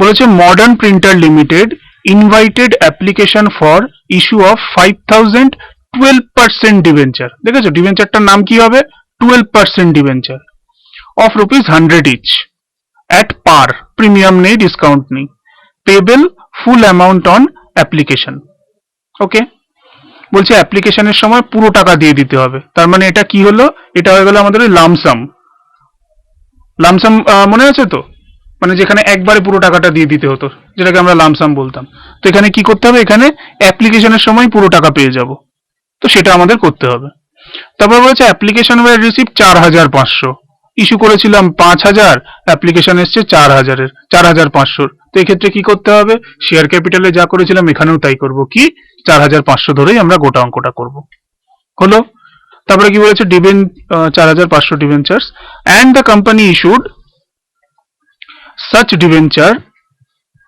বলেছে modern printer limited invited application for issue of 5000 12% debenture. দেখেছো ডিবেঞ্চারটার নাম কি হবে? 12% debenture of ₹100 each at par, premium নেই, ডিসকাউন্ট নেই, payable full amount on application. Okay, বলছে অ্যাপ্লিকেশনের সময় পুরো টাকা দিয়ে দিতে হবে। তার মানে এটা কি হলো? এটা হয়ে গেল আমাদের ওই লামসাম। লামসাম মনে আছে তো, মানে যেখানে একবারে পুরো টাকাটা দিয়ে দিতে হতো, যেটাকে আমরা লামসাম বলতাম। তো এখানে কি করতে হবে? এখানে অ্যাপ্লিকেশনের সময় পুরো টাকা পেয়ে যাব, তো সেটা আমাদের করতে হবে। তারপর বলেছে অ্যাপ্লিকেশন ওয়ার রিসিভ 4500, ইস্যু করেছিলাম 5000, অ্যাপ্লিকেশন এসছে 4000-এর, 4500। তো এক্ষেত্রে কি করতে হবে? শেয়ার ক্যাপিটালে যা করেছিলাম এখানেও তাই করব, কি 4500 ধরেই আমরা গোটা অঙ্কটা করব। হলো। তারপরে কি বলেছে? 4500 debentures and the company issued such debenture,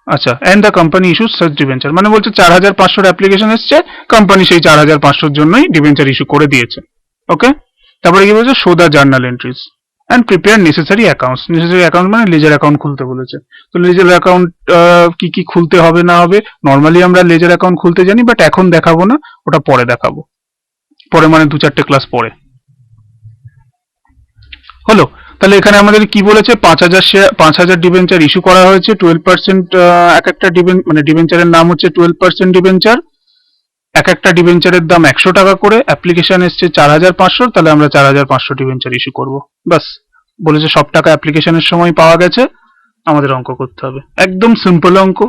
আচ্ছা, and the company issues such debenture, মানে বলছে 4500 অ্যাপ্লিকেশন এসছে, কোম্পানি সেই 4500 জন্যই ডিবেঞ্চার ইস্যু করে দিয়েছে। ওকে, তারপরে কি বলছে? Show the journal entries and prepare necessary accounts. Necessary account মানে লেজার অ্যাকাউন্ট খুলতে বলেছে। তো লেজার অ্যাকাউন্ট কি কি খুলতে হবে না হবে, নর্মালি আমরা লেজার অ্যাকাউন্ট খুলতে জানি, বাট এখন দেখাবো না, ওটা পরে দেখাবো, পরে মানে 2-4টে ক্লাস পরে। হলো। তাহলে এখানে আমাদের কি বলেছে? 5000 ডিবেঞ্চার ইস্যু করা হয়েছে, 12% এক একটা মানে ডিবেঞ্চারের নাম হচ্ছে 12% ডিবেঞ্চার, এক একটা ডিবেঞ্চারের দাম 100 টাকা করে, অ্যাপ্লিকেশন এসছে 4500, তাহলে আমরা 4500 ডিবেঞ্চার ইস্যু করব। বাস, বলেছে সব টাকা অ্যাপ্লিকেশনের সময় পাওয়া গেছে, আমাদের অঙ্ক করতে হবে। একদম সিম্পল অঙ্ক,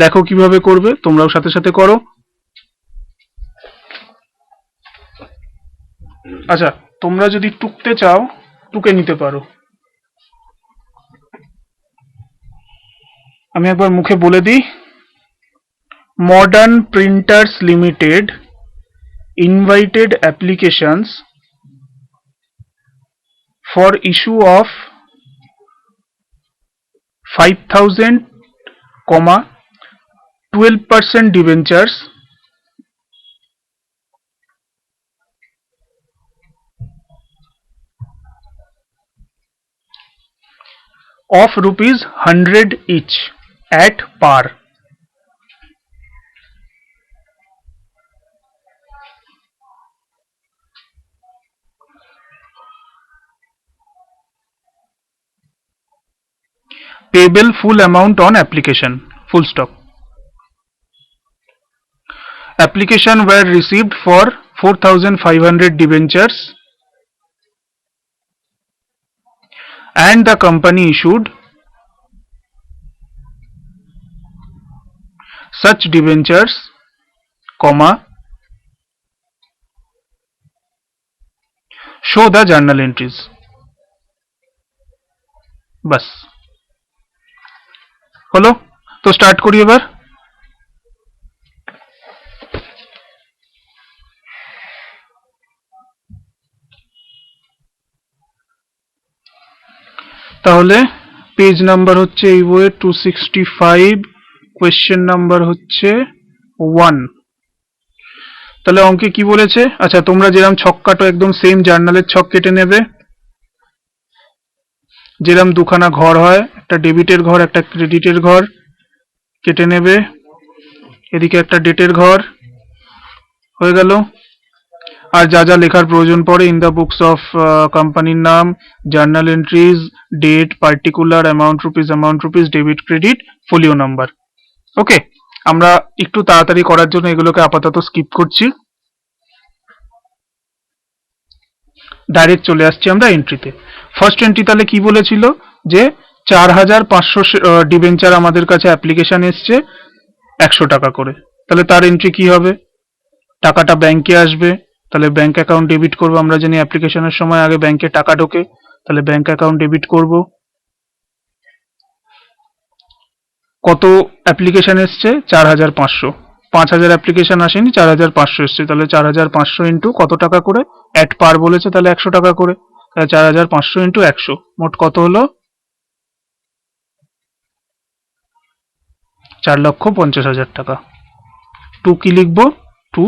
দেখো কিভাবে করবে, তোমরাও সাথে সাথে করো। আচ্ছা, তোমরা যদি টুকতে চাও টুকে নিতে পারো, আমি একবার মুখে বলে দিই। Modern printers limited invited applications for issue of 5000, 12% debentures of ₹100 each at par. Payable full amount on application, full stop. Application were received for 4500 debentures and the company issued such debentures, show the journal entries. বাস হলো। তো start করি এবার। তাহলে page number হচ্ছে এই বইয়ে 265, question number হচ্ছে 1। তাহলে অঙ্কে কি বলেছে? আচ্ছা, তোমরা যেরকম ছক কাটো একদম সেম জার্নালের ছক কেটে নেবে, যেরকম দুখানা ঘর হয়, একটা ডেবিটের ঘর একটা ক্রেডিটের ঘর কেটে নেবে, এদিকে একটা ডেটের ঘর হয়ে গেল। আর যা যা লেখার প্রয়োজন পড়ে, ইন দ্য বুকস অফ কোম্পানির নাম, journal entries, date, particular, amount rupees, debit credit, folio number. Okay, আমরা একটু তাড়াতাড়ি করার জন্য এগুলোকে আপাতত স্কিপ করছি, ডাইরেক্ট চলে আসছি আমরা এন্ট্রিতে। ফার্স্ট এন্ট্রি তাহলে কি বলেছিল? যে 4500 ডিবেঞ্চার আমাদের কাছে অ্যাপ্লিকেশন এসছে 100 টাকা করে। তাহলে তার এন্ট্রি কি হবে? টাকাটা ব্যাংকে আসবে, তাহলে ব্যাংক অ্যাকাউন্ট ডেবিট করবো। আমরা জানি অ্যাপ্লিকেশনের সময় আগে ব্যাংকে টাকা ঢোকে, তাহলে ব্যাংক অ্যাকাউন্ট ডেবিট করব। কত অ্যাপ্লিকেশন এসছে? 4500। 5000 অ্যাপ্লিকেশন আসেনি, 4500 এসছে, তাহলে 4500 ইন্টু কত টাকা করে? অ্যাট পার বলেছে, তাহলে 100 টাকা করে। 4,500 ইন্টু 100, মোট কত হলো? 4,50,000 টাকা। টু কি লিখবো? Two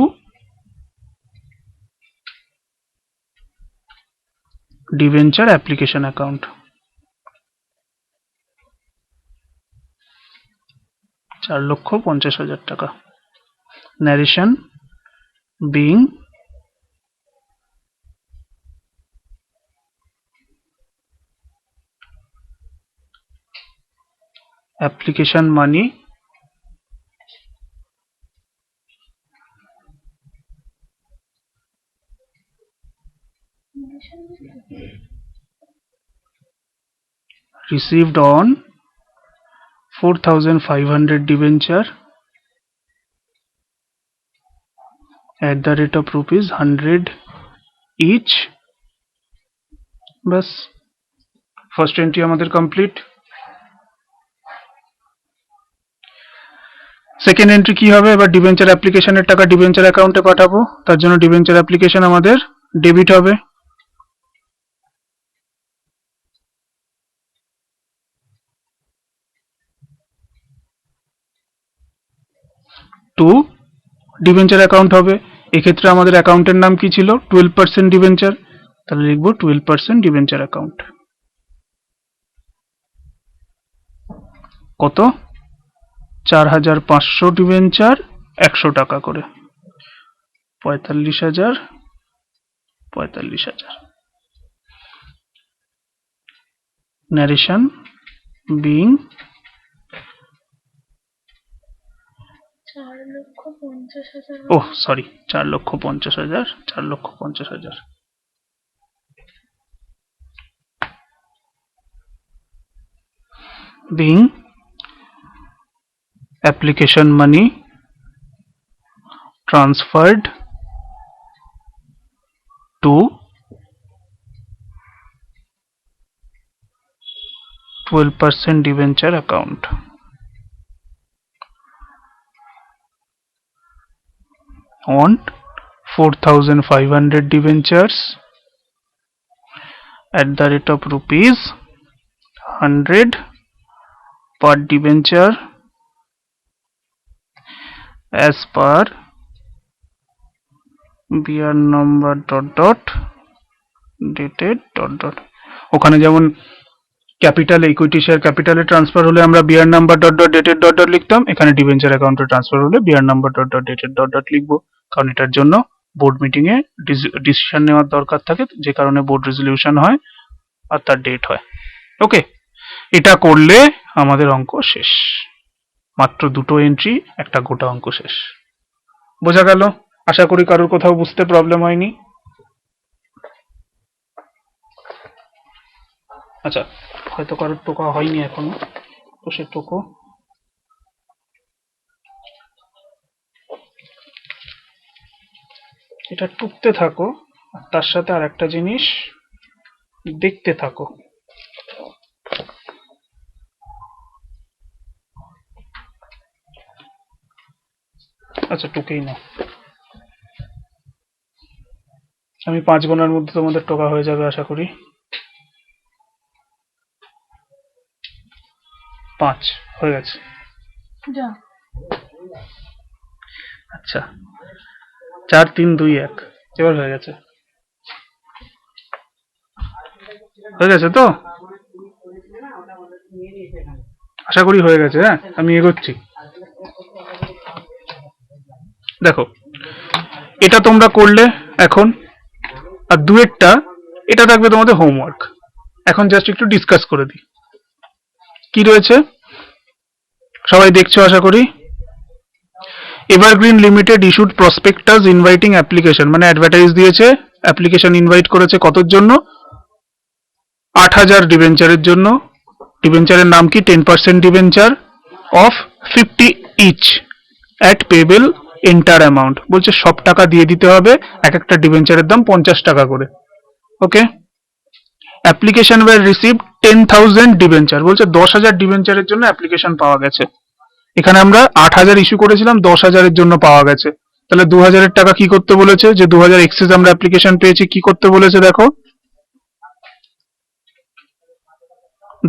debenture application account. 4,50,000 টাকা। Narration being application money received on 4,500 debenture at the rate of rupees 100 each। बस ফার্স্ট এন্ট্রি আমাদের কমপ্লিট। সেকেন্ড এন্ট্রি কি হবে? এবার ডিবেঞ্চার অ্যাপ্লিকেশনের টাকা ডিবেঞ্চার অ্যাকাউন্টে পাঠাবো, তার জন্য ডিবেঞ্চার অ্যাপ্লিকেশন আমাদের ডেবিট হবে। টু ডিবেঞ্চার অ্যাকাউন্ট হবে। এক্ষেত্রে আমাদের অ্যাকাউন্টের নাম কি ছিল? 12% ডিবেঞ্চার, তাহলে লিখবো 12% ডিবেঞ্চার অ্যাকাউন্ট। কত? 4,500 ডিবেঞ্চার 100 টাকা করে, 45,000 45,000। Narration being 4,50,000। Oh sorry, 4,50,000 4,50,000। Being application money transferred to 12% debenture account on 4,500 debentures at the rate of rupees 100 per debenture as per BR number dated . ওখানে যেমন ক্যাপিটাল ইকুইটি শেয়ার ক্যাপিটালে ট্রান্সফার হলে আমরা BR number dated লিখতাম, এখানে debenture অ্যাকাউন্টে transfer হলে BR number dated লিখবো, কারণ এটার জন্য বোর্ড মিটিং এ ডিসিশন নেওয়ার দরকার থাকে, যে কারণে বোর্ড রেজলিউশন হয় আর তার ডেট হয়। ওকে, এটা করলে আমাদের অঙ্ক শেষ। মাত্র দুটো এন্ট্রি, একটা গোটা অঙ্ক শেষ। বোঝা গেল? আশা করি কারোর কোথাও বুঝতে প্রবলেম হয়নি। আচ্ছা, হয়তো কারোর টোকা হয়নি এখনো, তো সে টোকো। এটা টুকতে থাকো, আর তার সাথে আর একটা জিনিস দেখতে থাকো। আচ্ছা, টুকেই না, আমি 5 গোনার মধ্যে তোমাদের টোকা হয়ে যাবে আশা করি। 5 হয়ে গেছে। আচ্ছা, 4 3 2 1 এবার হয়ে গেছে। হয়ে গেছে তো? আশা করি হয়ে গেছে। হ্যাঁ, আমি এগোচ্ছি। দেখো, এটা তোমরা করলে এখন, আর দুয়েরটা এটা থাকবে তোমাদের হোমওয়ার্ক। এখন জাস্ট একটু ডিসকাস করে দিই কি রয়েছে। সবাই দেখছো আশা করি। Evergreen limited issued prospectus inviting application, মানে অ্যাডভার্টাইজ দিয়েছে, অ্যাপ্লিকেশন ইনভাইট করেছে কতর জন্য? 8,000 ডিবেঞ্চারের জন্য। ডিবেঞ্চারের নাম কি? 10% debenture of 50 each at payable entire amount. বলছে সব টাকা দিয়ে দিতে হবে, এক একটা ডিবেঞ্চারের দাম 50 টাকা করে। ওকে, অ্যাপ্লিকেশন ওয়্যার রিসিভড 10,000 ডিবেঞ্চার, বলছে 10,000 ডিবেঞ্চারের জন্য অ্যাপ্লিকেশন পাওয়া গেছে। এখানে আমরা 8,000 ইস্যু করেছিলাম, 10,000-এর জন্য পাওয়া গেছে। তাহলে 2,000-এর টাকা কি করতে বলেছে? যে 2,000 এক্সেস আমরা অ্যাপ্লিকেশন পেয়েছি, কি করতে বলেছে দেখো,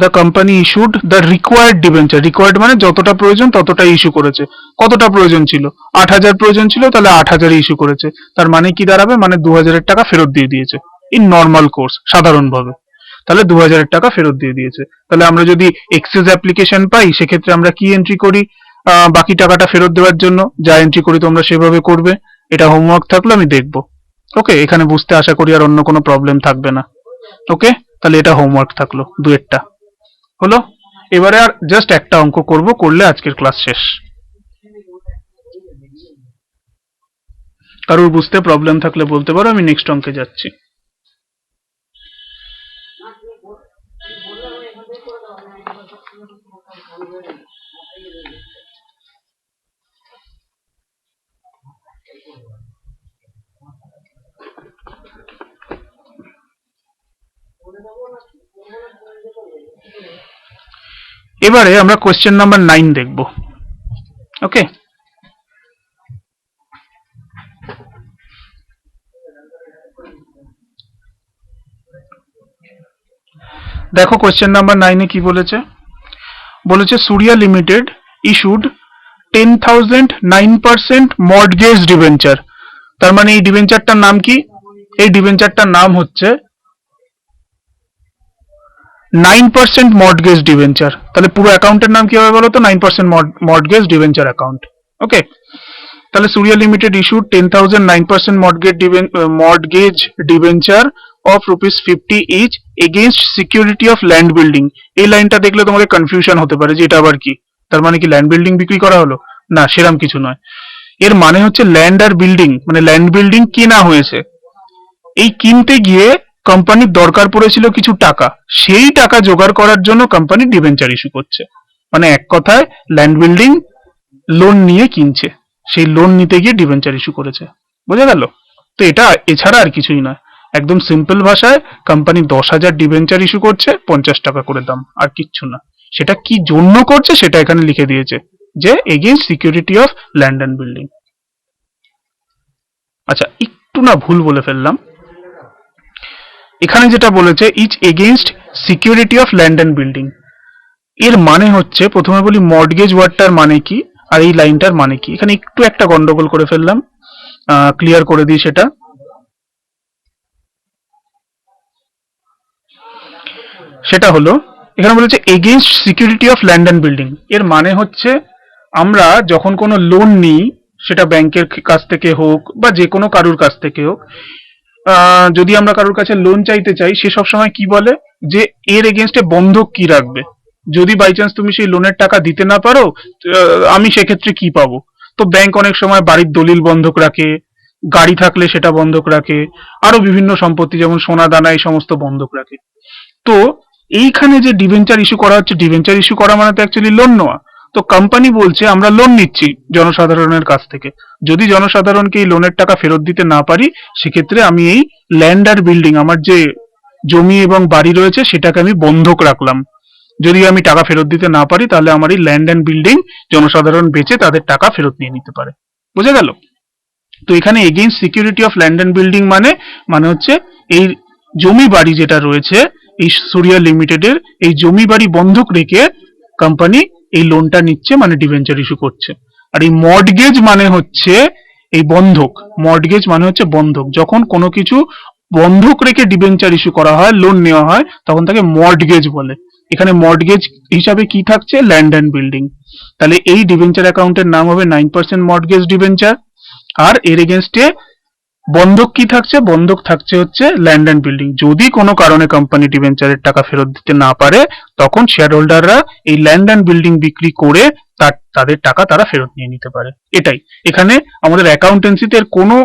the company issued the required debenture, required মানে যতটা প্রয়োজন ততটা ইস্যু করেছে। কতটা প্রয়োজন ছিল? 8,000 প্রয়োজন ছিল, তাহলে 8,000 ইস্যু করেছে। তার মানে কি দাঁড়াবে? মানে 2,000 টাকা ফেরত দিয়ে দিয়েছে ইন নর্মাল কোর্স, সাধারণভাবে। তাহলে 2,000 টাকা ফেরত দিয়ে দিয়েছে। তাহলে আমরা যদি এক্সেস অ্যাপ্লিকেশন পাই সেক্ষেত্রে আমরা কি এন্ট্রি করি? বাকি টাকাটা ফেরত দেওয়ার জন্য যা এন্ট্রি করি তোমরা সেভাবে করবে। এটা হোমওয়ার্ক থাকলো, আমি দেখবো। ওকে, এখানে বুঝতে আশা করি আর অন্য কোনো প্রবলেম থাকবে না। ওকে, তাহলে এটা হোমওয়ার্ক থাকলো দুয়েরটা। হলো, এবারে আর জাস্ট একটা অঙ্ক করব, করলে আজকের ক্লাস শেষ। কারোর বুঝতে প্রবলেম থাকলে বলতে পারো, আমি নেক্সট অঙ্কে যাচ্ছি। এবারে আমরা কোয়েশ্চেন নাম্বার 9 দেখব। ওকে, দেখো কোয়েশ্চেন নাম্বার 9 কি বলেছে। বলেছে Suriya limited issued 10,000 9% mortgage debenture. তার মানে এই ডিবেঞ্চারটার নাম কি? এই ডিবেঞ্চারটার নাম হচ্ছে 9% মর্টগেজ ডিবেঞ্চার। তাহলে পুরো অ্যাকাউন্টের নাম কি হবে বলো তো? 9% মর্টগেজ ডিবেঞ্চার অ্যাকাউন্ট। ওকে, তাহলে Surya limited issued 10,000 9% mortgage debenture of ₹50 each against security of land building. এই লাইনটা দেখলে তোমাদের কনফিউশন হতে পারে যে এটা আবার কি। তার মানে কি ল্যান্ড বিল্ডিং বিক্রি করা হলো? না, সেরকম কিছু নয়। এর মানে হচ্ছে ল্যান্ড আর বিল্ডিং, মানে ল্যান্ড বিল্ডিং কেনা হয়েছে। এই কিনতে গিয়ে কোম্পানির দরকার পড়েছিল কিছু টাকা, সেই টাকা জোগাড় করার জন্য কোম্পানি ডিবেঞ্চার ইস্যু করছে। মানে এক কথায় ল্যান্ড বিল্ডিং লোন নিয়ে কিনছে, সেই লোন নিতে গিয়ে ডিবেঞ্চার ইস্যু করেছে। বোঝা গেল? তো এটা এছাড়া আর কিছুই নয়। একদম সিম্পল ভাষায় কোম্পানি 10,000 ডিবেঞ্চার ইস্যু করছে, 50 টাকা করে দাম, আর কিচ্ছু না। সেটা কি জন্য করছে সেটা এখানে লিখে দিয়েছে, যে against security of land and building. আচ্ছা, একটু না ভুল বলে ফেললাম। এখানে যেটা বলেছে each against security of land and building, এর মানে হচ্ছে, প্রথমে বলি মর্টগেজ ওয়ার্ডটার মানে কি আর এই লাইনটার মানে কি। এখানে একটু একটা গন্ডগোল করে ফেললাম, ক্লিয়ার করে দিই সেটা। সেটা হলো, এখানে বলেছে against security of land and building. এর মানে হচ্ছে আমরা যখন কোনো লোন নিই, সেটা ব্যাংকের কাছ থেকে হোক বা যে কোনো কারুর কাছ থেকে হোক, যদি আমরা কারোর কাছে লোন চাইতে চাই, সে সব সময় কি বলে যে এর এগেইনস্টে বন্ধক কি রাখবে। যদি বাই চান্স তুমি সেই লোনের টাকা দিতে না পারো, আমি সেক্ষেত্রে কি পাবো? তো ব্যাংক অনেক সময় বাড়ির দলিল বন্ধক রাখে, গাড়ি থাকলে সেটা বন্ধক রাখে, আরো বিভিন্ন সম্পত্তি যেমন সোনা দানা এই সমস্ত বন্ধক রাখে। তো এইখানে যে ডিবেঞ্চার ইস্যু করা হচ্ছে, ডিবেঞ্চার ইস্যু করা মানে তো অ্যাকচুয়ালি লোন নেওয়া। তো কোম্পানি বলছে আমরা লোন নিচ্ছি জনসাধারণের কাছ থেকে, যদি জনসাধারণকে এই লোনের টাকা ফেরত দিতে না পারি, সেক্ষেত্রে আমি এই ল্যান্ড আর বিল্ডিং, আমার যে জমি এবং বাড়ি রয়েছে সেটাকে আমি বন্ধক রাখলাম। যদি আমি টাকা ফেরত দিতে না পারি, তাহলে আমার এই ল্যান্ড অ্যান্ড বিল্ডিং জনসাধারণ বেচে তাদের টাকা ফেরত নিয়ে নিতে পারে। বুঝা গেল? তো এখানে against security of land and building মানে হচ্ছে এই জমি বাড়ি যেটা রয়েছে, এই সুরিয়া লিমিটেডের এই জমি বাড়ি বন্ধক রেখে কোম্পানি এই লোনটা নিচ্ছে, মানে ডিবেঞ্চার ইস্যু করছে। আর এই মর্টগেজ মানে হচ্ছে এই বন্ধক। মর্টগেজ মানে হচ্ছে বন্ধক। যখন কোনো কিছু বন্ধক রেখে ডিবেঞ্চার ইস্যু করা হয়, লোন নেওয়া হয়, তখন তাকে মর্টগেজ বলে। এখানে মর্টগেজ হিসাবে কি থাকছে? Land and building. তাহলে এই ডিবেঞ্চার অ্যাকাউন্টের নাম হবে 9% মর্টগেজ ডিবেঞ্চার। আর এর এগেনস্টে বন্ধক কি থাকছে? বন্ধক থাকছে হচ্ছে ল্যান্ড অ্যান্ড বিল্ডিং। যদি কোনো কারণে কোম্পানি ডিবেঞ্চারের টাকা ফেরত দিতে না পারে, তখন শেয়ার হোল্ডাররা এই ল্যান্ড অ্যান্ড বিল্ডিং বিক্রি করে তাদের টাকা তারা ফেরত নিয়ে নিতে পারে। এটাই এখানে আমাদের অ্যাকাউন্টেন্সিতে কোনো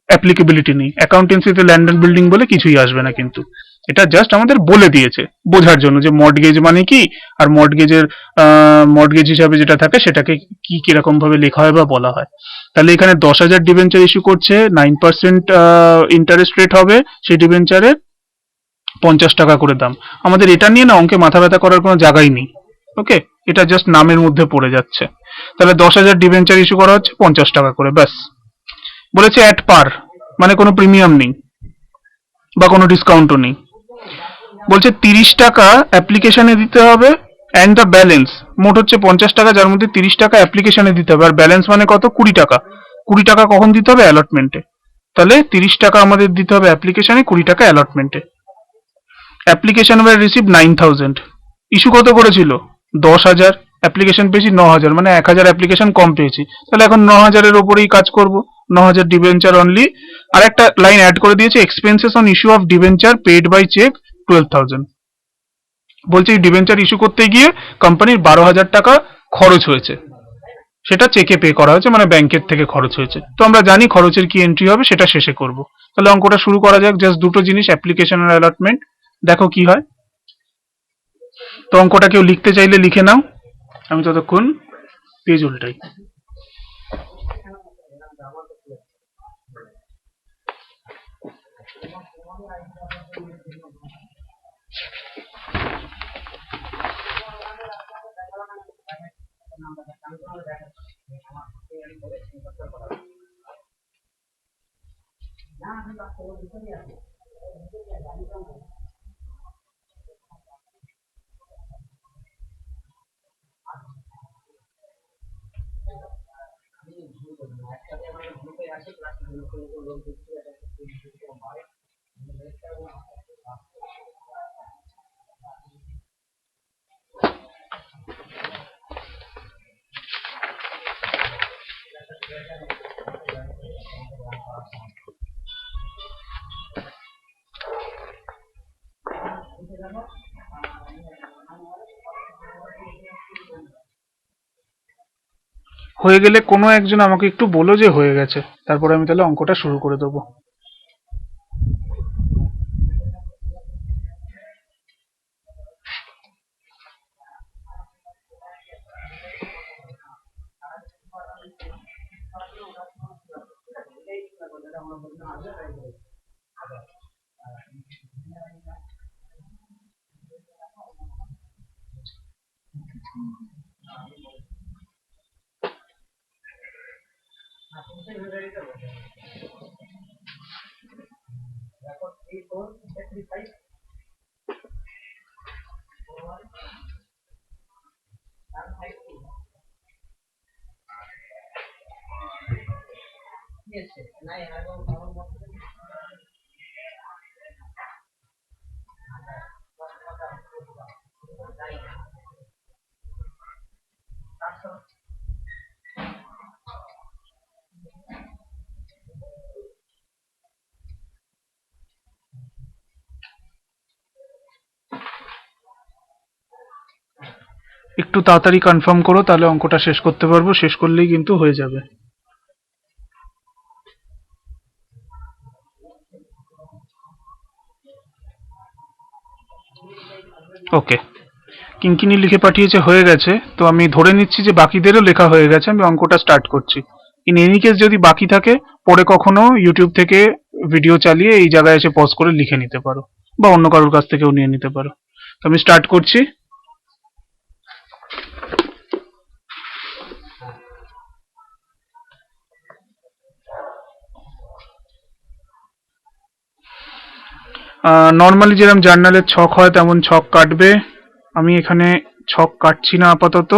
অ্যাপ্লিকেবিলিটি নেই। অ্যাকাউন্টেন্সিতে ল্যান্ড অ্যান্ড বিল্ডিং বলে কিছুই আসবে না, কিন্তু এটা জাস্ট আমাদের বলে দিয়েছে বোঝার জন্য যে মর্টগেজ মানে কি, আর মর্টগেজ হিসাবে যেটা থাকে সেটাকে কি কিরকম ভাবে লেখা হয় বা বলা হয়। তাহলে এখানে 10,000 ডিবেঞ্চার ইস্যু করছে, 9% ইন্টারেস্ট রেট হবে সেই ডিবেঞ্চারের, 50 টাকা করে দাম। আমাদের এটা নিয়ে না অঙ্কে মাথা ব্যথা করার কোনো জায়গাই নেই। ওকে, এটা জাস্ট নামের মধ্যে পড়ে যাচ্ছে। তাহলে 10,000 ডিবেঞ্চার ইস্যু করা হচ্ছে 50 টাকা করে, ব্যাস। বলেছে অ্যাট পার, মানে কোনো প্রিমিয়াম নেই বা কোনো ডিসকাউন্টও নেই। বলছে 30 টাকা অ্যাপ্লিকেশনে দিতে হবে অ্যান্ড দ্য ব্যালেন্স, মোট হচ্ছে 50 টাকা, যার মধ্যে 30 টাকা অ্যাপ্লিকেশনে দিতে হবে, আর ব্যালেন্স মানে কত, 20 টাকা। 20 টাকা কখন দিতে হবে, অ্যালটমেন্টে। তাহলে 30 টাকা আমাদের দিতে হবে অ্যাপ্লিকেশনে, 20 টাকা অ্যালটমেন্টে। অ্যাপ্লিকেশন ওয়ার রিসিভ 9000, ইস্যু কত করেছিল 10,000, অ্যাপ্লিকেশন পেয়েছি 9,000, মানে 1,000 অ্যাপ্লিকেশন কম পেয়েছি। তাহলে এখন 9,000-এর ওপরেই কাজ করব, 9,000 ডিবেঞ্চার অনলি। আর একটা লাইন অ্যাড করে দিয়েছে, expenses on issue of debenture paid by cheque 12,000। বলছে এই ডিবেঞ্চার ইস্যু করতে গিয়ে কোম্পানির 12,000 টাকা খরচ হয়েছে, সেটা চেকে পে করা হয়েছে, মানে ব্যাংকের থেকে খরচ হয়েছে। তো আমরা জানি খরচের কি এন্ট্রি হবে, সেটা শেষে করব। তাহলে অঙ্কটা শুরু করা যাক, জাস্ট দুটো জিনিস, অ্যাপ্লিকেশন আর অ্যালটমেন্ট, দেখো কি হয়। তো অঙ্কটা কেউ লিখতে চাইলে লিখে নাও, আমি ততক্ষণ পেজ উল্টাই। হয়ে গেলে কোনো একজন আমাকে একটু বলো যে হয়ে গেছে, তারপরে আমি তাহলে অঙ্কটা শুরু করে দেবো। একটু তাড়াতাড়ি কনফার্ম করো, তাহলে অঙ্কটা শেষ করতে পারবো, শেষ করলেই কিন্তু হয়ে যাবে। ওকে, কিঙ্কিনি লিখে পাঠিয়েছে হয়ে গেছে, তো আমি ধরে নিচ্ছি যে বাকিদেরও লেখা হয়ে গেছে, আমি অঙ্কটা স্টার্ট করছি। ইন এনি কেস যদি বাকি থাকে, পরে কখনো ইউটিউব থেকে ভিডিও চালিয়ে এই জায়গায় এসে পজ করে লিখে নিতে পারো, বা অন্য কারোর কাছ থেকেও নিয়ে নিতে পারো। তো আমি স্টার্ট করছি। নর্মালি যেরকম জার্নালের ছক হয় তেমন ছক কাটবে, আমি এখানে ছক কাটছি না আপাতত,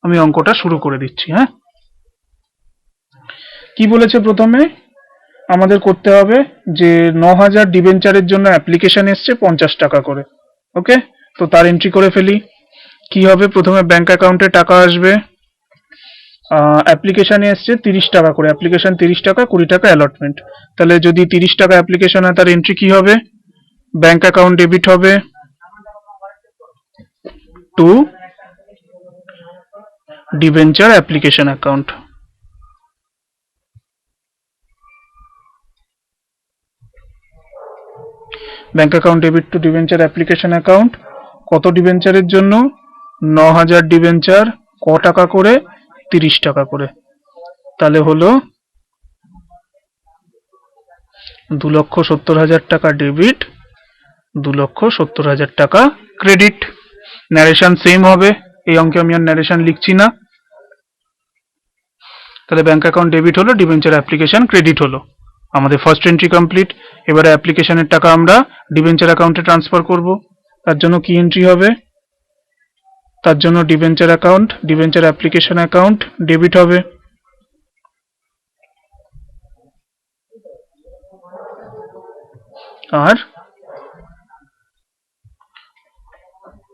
আমি অঙ্কটা শুরু করে দিচ্ছি। হ্যাঁ, কি বলেছে প্রথমে আমাদের করতে হবে যে 9,000 ডিবেঞ্চারের জন্য অ্যাপ্লিকেশন এসছে 50 টাকা করে। ওকে, তো তার এন্ট্রি করে ফেলি। কি হবে, প্রথমে ব্যাংক অ্যাকাউন্টে টাকা আসবে, অ্যাপ্লিকেশনে এসছে 30 টাকা করে, অ্যাপ্লিকেশন 30 টাকা, 20 টাকা অ্যালটমেন্ট। তাহলে যদি 30 টাকা অ্যাপ্লিকেশন হয়, তার এন্ট্রি কি হবে, ব্যাংক অ্যাকাউন্ট ডেবিট হবে to debenture application account. Bank account debit to debenture application account, কত ডিবেঞ্চারের জন্য, 9,000 ডিবেঞ্চার, ক টাকা করে, 30 টাকা করে। তাহলে হলো 2,70,000 টাকা ডেবিট, 2,70,000 টাকা ক্রেডিট। ন্যারেশন সেম হবে, এই অঙ্কে আমি আর ন্যারেশন লিখছি না। তাহলে ব্যাংক অ্যাকাউন্ট ডেবিট হলো, ডিবেঞ্চার অ্যাপ্লিকেশন ক্রেডিট হলো। আমাদের ফার্স্ট এন্ট্রি কমপ্লিট। এবারে অ্যাপ্লিকেশনের টাকা আমরা ডিবেঞ্চার অ্যাকাউন্টে ট্রান্সফার করব। তার জন্য কি এন্ট্রি হবে? তার জন্য debenture account, debenture application account debit হবে। আর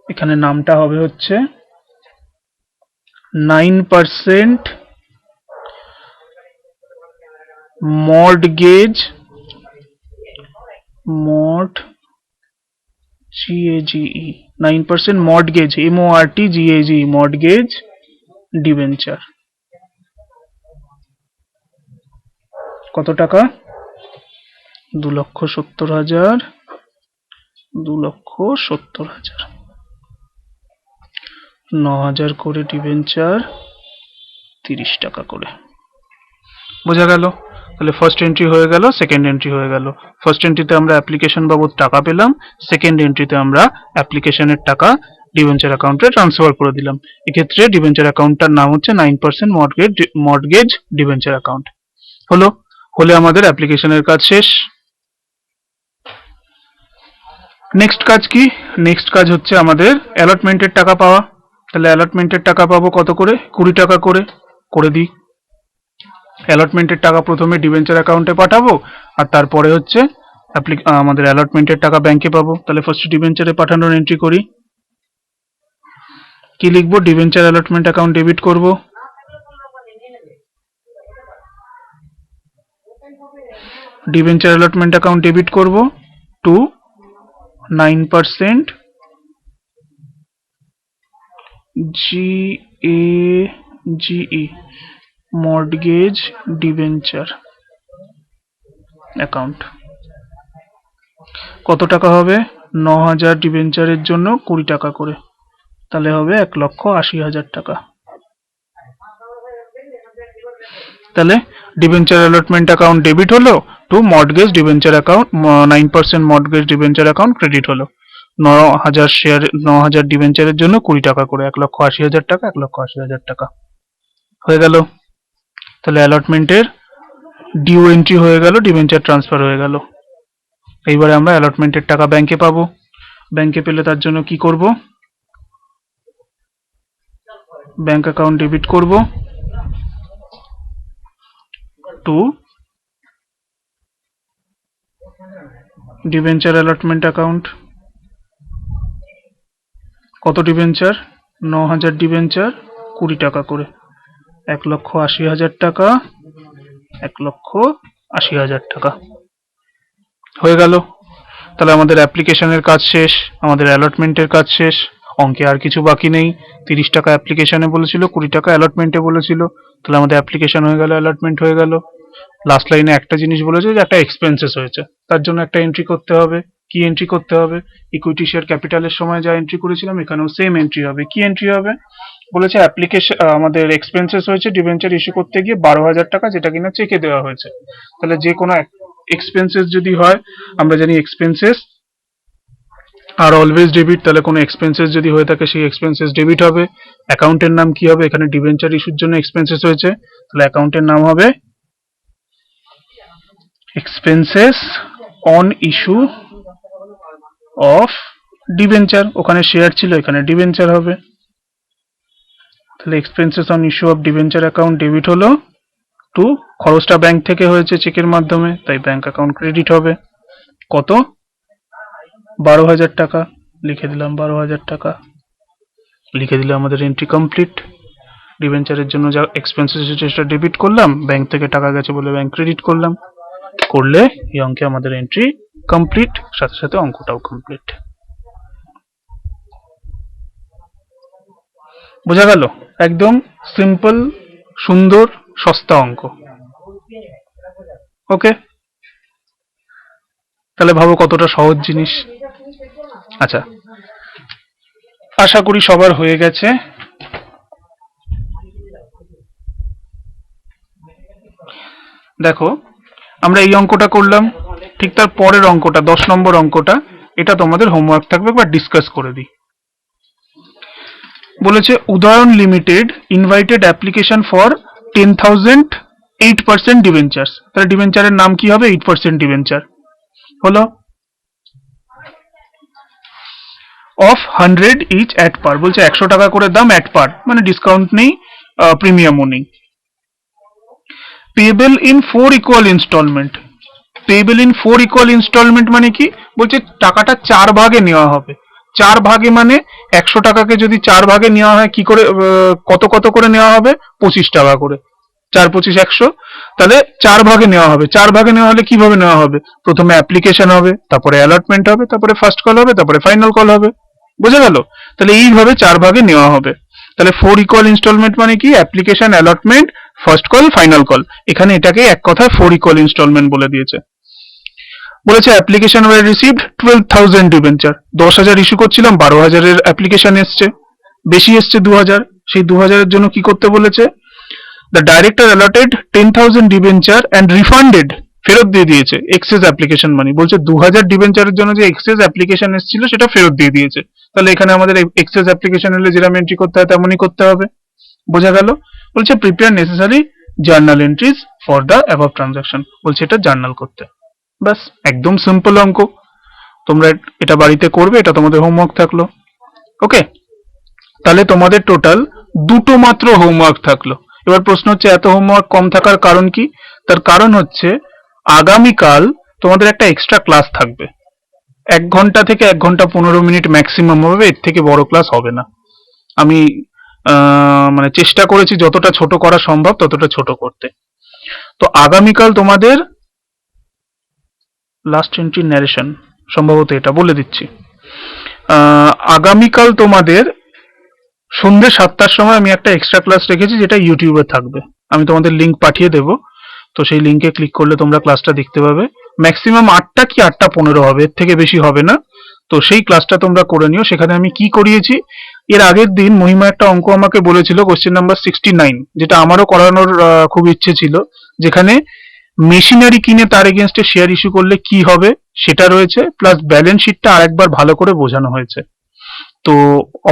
এখানে নামটা হবে হচ্ছে 9% mortgage, GAGE 9% mortgage, MORTGAGE mortgage debenture. কত টাকা? 2,70,000, 2,70,000, 9,000 করে ডিবেঞ্চার, 30 টাকা করে। বোঝা গেল? তাহলে ফার্স্ট এন্ট্রি হয়ে গেল, সেকেন্ড এন্ট্রি হয়ে গেল। ফার্স্ট এন্ট্রিতে আমরা অ্যাপ্লিকেশন বাবদ টাকা পেলাম, সেকেন্ড এন্ট্রিতে আমরা অ্যাপ্লিকেশনের টাকা ডিবেঞ্চার অ্যাকাউন্টে ট্রান্সফার করে দিলাম। এক্ষেত্রে ডিবেঞ্চার অ্যাকাউন্টটার নাম হচ্ছে 9% মর্টগেজ ডিবেঞ্চার অ্যাকাউন্ট। হলে আমাদের অ্যাপ্লিকেশনের কাজ শেষ। নেক্সট কাজ কি? নেক্সট কাজ হচ্ছে আমাদের অ্যালটমেন্টের টাকা পাওয়া। তাহলে অ্যালটমেন্টের টাকা পাবো কত করে? 20 টাকা করে দিই। অ্যালটমেন্টের টাকা প্রথমে ডিবেঞ্চার অ্যাকাউন্টে পাঠাবো, আর তারপরে হচ্ছে আমাদের অ্যালটমেন্টের টাকা ব্যাংকে পাবো। তাহলে ফার্স্ট ডিবেঞ্চারে পাঠানোর এন্ট্রি করি। কি লিখবো? ডিবেঞ্চার অ্যালটমেন্ট অ্যাকাউন্ট ডেবিট করব। ডিবেঞ্চার অ্যালটমেন্ট অ্যাকাউন্ট ডেবিট করব to 9% GAGE mortgage debenture account. কত টাকা হবে? 9,000 ডিবেঞ্চারের জন্য 20 টাকা করে, তাহলে হবে 1,80,000 টাকা। তাহলে ডিবেঞ্চার অ্যালটমেন্ট অ্যাকাউন্ট ডেবিট হলো to mortgage debenture account, 9% mortgage debenture account credit হলো। 9,000 ডিবেঞ্চারের জন্য 20 টাকা করে, 1,80,000 টাকা, 1,80,000 টাকা হয়ে গেল। তাহলে অ্যালটমেন্টের ডিউ এন্ট্রি হয়ে গেল, ডিবেঞ্চার ট্রান্সফার হয়ে গেল। এইবারে আমরা অ্যালটমেন্টের টাকা ব্যাংকে পাবো। ব্যাংকে পেলে তার জন্য কি করব? ব্যাংক অ্যাকাউন্ট ডেবিট করব টু ডিবেঞ্চার অ্যালটমেন্ট অ্যাকাউন্ট। কত ডিবেঞ্চার? 9,000 ডিবেঞ্চার, 20 টাকা করে, 1,80,000 টাকা, 1,80,000 টাকা হয়ে গেল। তাহলে আমাদের অ্যাপ্লিকেশনের কাজ শেষ, আমাদের অ্যালটমেন্টের কাজ শেষ। অঙ্কে আর কিছু বাকি নেই। 30 টাকা অ্যাপ্লিকেশনে বলেছিল, 20 টাকা অ্যালটমেন্টে বলেছিল। তাহলে আমাদের অ্যাপ্লিকেশন হয়ে গেল, অ্যালটমেন্ট হয়ে গেল। লাস্ট লাইনে একটা জিনিস বলেছে যে একটা এক্সপেন্সেস হয়েছে, তার জন্য একটা এন্ট্রি করতে হবে। কি এন্ট্রি করতে হবে? ইকুইটি শেয়ার ক্যাপিটালের সময় যা এন্ট্রি করেছিলাম এখানেও সেম এন্ট্রি হবে। কি এন্ট্রি হবে? বলেছে অ্যাপ্লিকেশন আমাদের এক্সপেন্সেস হয়েছে ডিবেঞ্চার ইস্যু করতে গিয়ে 12,000 টাকা, যেটা কিনা চেকে দেওয়া হয়েছে। তাহলে যে কোনো এক্সপেন্সেস যদি হয়, আমরা জানি এক্সপেন্সেস আর অলওয়েজ ডেবিট, তাহলে কোনো এক্সপেন্সেস যদি হয়ে থাকে সেই এক্সপেন্সেস ডেবিট হবে। অ্যাকাউন্টের নাম কি হবে? এখানে ডিবেঞ্চার ইস্যুর জন্য এক্সপেন্সেস হয়েছে, তাহলে অ্যাকাউন্টের নাম হবে expenses on issue of debenture. ওখানে শেয়ার ছিল, এখানে ডিবেঞ্চার হবে। তাহলে expenses on issue of debenture account debit হলো টু, খরচটা ব্যাংক থেকে হয়েছে চেকের মাধ্যমে, তাই ব্যাংক অ্যাকাউন্ট ক্রেডিট হবে। কত? 12,000 টাকা। লিখে দিলাম 12,000 টাকা। লিখে দিলে আমাদের এন্ট্রি কমপ্লিট। ডিবেঞ্চারের জন্য যা এক্সপেন্সেস এসেছে সেটা ডেবিট করলাম, ব্যাংক থেকে টাকা গেছে বলে ব্যাংক ক্রেডিট করলাম। করলে এই অঙ্কে আমাদের এন্ট্রি কমপ্লিট, সাথে সাথে অঙ্কটাও কমপ্লিট। বোঝা গেল? একদম সিম্পল, সুন্দর, সস্তা অঙ্ক। ওকে, তাহলে ভাবো কতটা সহজ জিনিস। আচ্ছা, আশা করি সবার হয়ে গেছে। দেখো, আমরা এই অঙ্কটা করলাম, ঠিক তার পরের অঙ্কটা 10 নম্বর অঙ্কটা, এটা তোমাদের হোমওয়ার্ক থাকবে বা ডিসকাস করে দিই। বলেছে উদাহরণ limited invited application for 10,000 8% debenture, তাহলে ডিবেঞ্চারের নাম কি হবে? 8% ডিবেঞ্চার হলো। অফ 100 ইচ অ্যাট পার, বলছে 100 টাকা করে দাম অ্যাট পার, মানে ডিসকাউন্ট নেই, প্রিমিয়ামও নেই। Payable in 4 equal instalment, payable in 4 equal instalment মানে কি? বলছে টাকাটা 4 ভাগে নেওয়া হবে। 4 ভাগে মানে 100 টাকাকে যদি 4 ভাগে নেওয়া হয়, কি করে কত কত করে নেওয়া হবে? 25 টাকা করে, 4 25 100, তাহলে 4 ভাগে নেওয়া হবে। 4 ভাগে নেওয়া হলে কিভাবে নেওয়া হবে? প্রথমে অ্যাপ্লিকেশন হবে, তারপরে অ্যালটমেন্ট হবে, তারপরে ফার্স্ট কল হবে, তারপরে ফাইনাল কল হবে। বোঝা গেল? তাহলে এইভাবে 4 ভাগে নেওয়া হবে। তাহলে 4 ইকুয়াল ইনস্টলমেন্ট মানে কি? Application, allotment, first call, final call. এখানে এটাকে এক কথায় 4 ইকুয়াল ইনস্টলমেন্ট বলে দিয়েছে। বলেছে application were received 12,000 debenture, 10,000 issue করছিলাম, 12,000 এর অ্যাপ্লিকেশন এসছে, বেশি এসছে 2,000, সেই 2,000 এর জন্য কি করতে বলেছে? The director allotted 10,000 debenture and refunded, ফেরত দিয়ে দিয়েছে এক্সেস অ্যাপ্লিকেশন মানি। বলছে 2,000 ডিবেঞ্চারের জন্য যে এক্সেস অ্যাপ্লিকেশন এসেছিল সেটা ফেরত দিয়ে দিয়েছে। তাহলে এখানে আমাদের এক্সেস অ্যাপ্লিকেশন হলে যেরকম এন্ট্রি করতে হয় তেমনই করতে হবে। বোঝা গেল? বলছে prepare necessary journal entries for the above transaction, বলছে এটা জার্নাল করতে। বাস, একদম সিম্পল অঙ্ক। তোমরা এটা বাড়িতে করবে, এটা তোমাদের হোমওয়ার্ক থাকলো। ওকে, তাহলে তোমাদের টোটাল দুটো মাত্র হোমওয়ার্ক থাকলো। এবার প্রশ্ন হচ্ছে এত হোমওয়ার্ক কম থাকার কারণ কি? তার কারণ হচ্ছে আগামীকাল তোমাদের একটা এক্সট্রা ক্লাস থাকবে, 1 ঘন্টা থেকে 1 ঘন্টা 15 মিনিট ম্যাক্সিমাম হবে, এর থেকে বড় ক্লাস হবে না। আমি মানে চেষ্টা করেছি যতটা ছোট করা সম্ভব ততটা ছোট করতে। তো আগামীকাল তোমাদের লাস্ট এন্ট্রি ন্যারেশন, সম্ভবত এটা বলে দিচ্ছি। আগামীকাল তোমাদের সন্ধ্যে 7টার সময় আমি একটা এক্সট্রা ক্লাস রেখেছি, যেটা ইউটিউবে থাকবে। আমি তোমাদের লিঙ্ক পাঠিয়ে দেব, তো সেই লিঙ্কে ক্লিক করলে তোমরা ক্লাসটা দেখতে পাবে। ম্যাক্সিমাম 8টা কি 8:15 হবে, এর থেকে বেশি হবে না। তো সেই ক্লাসটা তোমরা করে নিও। সেখানে আমি কি করিয়েছি, এর আগের দিন মহিমা একটা অঙ্ক আমাকে বলেছিল, কোশ্চেন নাম্বার 69, যেটা আমারও করানোর খুব ইচ্ছে ছিল, যেখানে মেশিনারি কিনে তার এগেনস্টে শেয়ার ইস্যু করলে কি হবে সেটা রয়েছে, প্লাস ব্যালেন্স শিটটা আরেকবার ভালো করে বোঝানো হয়েছে। তো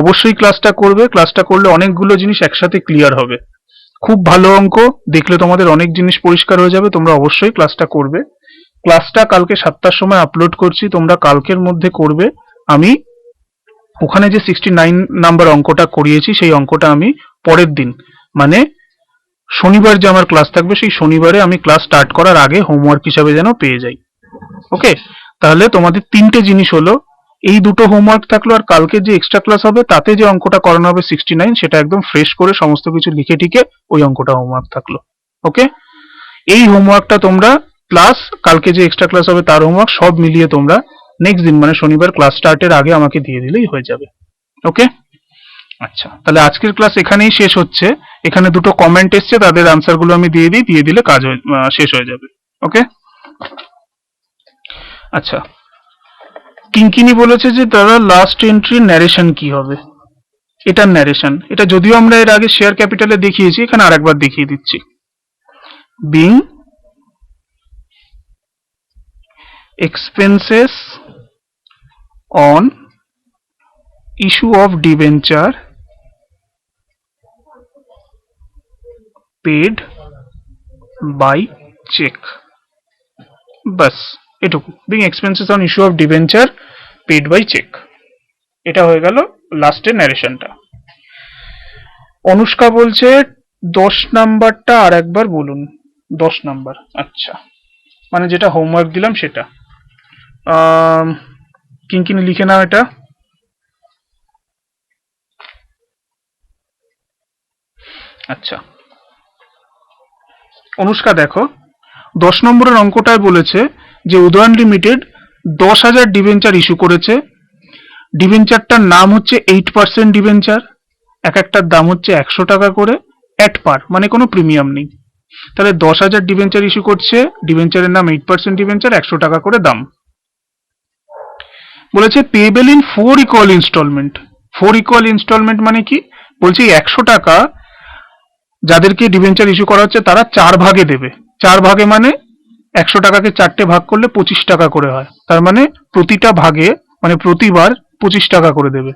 অবশ্যই ক্লাসটা করবে, ক্লাসটা করলে অনেকগুলো জিনিস একসাথে ক্লিয়ার হবে। খুব ভালো অঙ্ক, দেখলে তোমাদের অনেক জিনিস পরিষ্কার হয়ে যাবে। তোমরা অবশ্যই ক্লাসটা করবে। ক্লাসটা কালকে 7টার সময় আপলোড করছি, তোমরা কালকের মধ্যে করবে। আমি ওখানে যে 69 নাম্বার অঙ্কটা করিয়েছি সেই অঙ্কটা আমি পরের দিন, মানে শনিবার যে আমার ক্লাস থাকবে সেই শনিবারে আমি ক্লাস স্টার্ট করার আগে হোমওয়ার্ক হিসাবে যেন পেয়ে যাই। ওকে, তাহলে তোমাদের 3টে জিনিস হলো, এই দুটো হোমওয়ার্ক থাকলো, আর কালকে যে এক্সট্রা ক্লাস হবে তাতে যে অঙ্কটা করানো হবে 69, সেটা একদম ফ্রেশ করে সমস্ত কিছু লিখে টিকে ওই অঙ্কটা হোমওয়ার্ক থাকলো। ওকে, এই হোমওয়ার্কটা তোমরা প্লাস কালকে যে এক্সট্রা ক্লাস হবে তার হোমওয়ার্ক সব মিলিয়ে তোমরা নেক্সট দিন মানে শনিবার ক্লাস স্টার্টের আগে আমাকে দিয়ে দিলেই হয়ে যাবে। ওকে, আচ্ছা, তাহলে আজকের ক্লাস এখানেই শেষ হচ্ছে। এখানে দুটো কমেন্ট এসছে, তাদের আনসার গুলো আমি দিয়ে দিই, দিয়ে দিলে কাজ শেষ হয়ে যাবে। ওকে, আচ্ছা, কিঙ্কিনি বলেছে যে তারা লাস্ট এন্ট্রি ন্যারেশন কি হবে, এটার ন্যারেশন, এটা যদিও আমরা এর আগে শেয়ার ক্যাপিটালে দেখিয়েছি, এখানে আরেকবার দেখিয়ে দিচ্ছি। Being expenses on issue of debenture paid by check, বাস এটুকু। Being expenses on issue of debenture paid by cheque, এটা হয়ে গেল লাস্টের ন্যারেশনটা। অনুষ্কা বলছে 10 নাম্বারটা আর একবার বলুন। 10 নাম্বার, আচ্ছা, মানে যেটা হোমওয়ার্ক দিলাম সেটা। কিঙ্কিনি লিখে নাও এটা। আচ্ছা, অনুষ্কা দেখো 10 নম্বরের অঙ্কটায় বলেছে যে উদয়ন লিমিটেড 10,000 ডিবেঞ্চার ইস্যু করেছে। ডিবেঞ্চারটার নাম হচ্ছে 8% ডিবেঞ্চার, এক একটার দাম হচ্ছে 100 টাকা করে অ্যাট পার, মানে কোনো প্রিমিয়াম নেই। তাহলে 10,000 ডিবেঞ্চার ইস্যু করছে, ডিবেঞ্চারের নাম 8% ডিবেঞ্চার, 100 টাকা করে দাম। বলেছে payable in 4 equal instalment. 4 equal instalment মানে কি? বলছে 100 টাকা যাদেরকে ডিবেঞ্চার ইস্যু করা হচ্ছে তারা 4 ভাগে দেবে। 4 ভাগে মানে 100 টাকাকে 4টে ভাগ করলে 25 টাকা করে হয়, তার মানে প্রতিটা ভাগে মানে প্রতিবার 25 টাকা করে দেবে।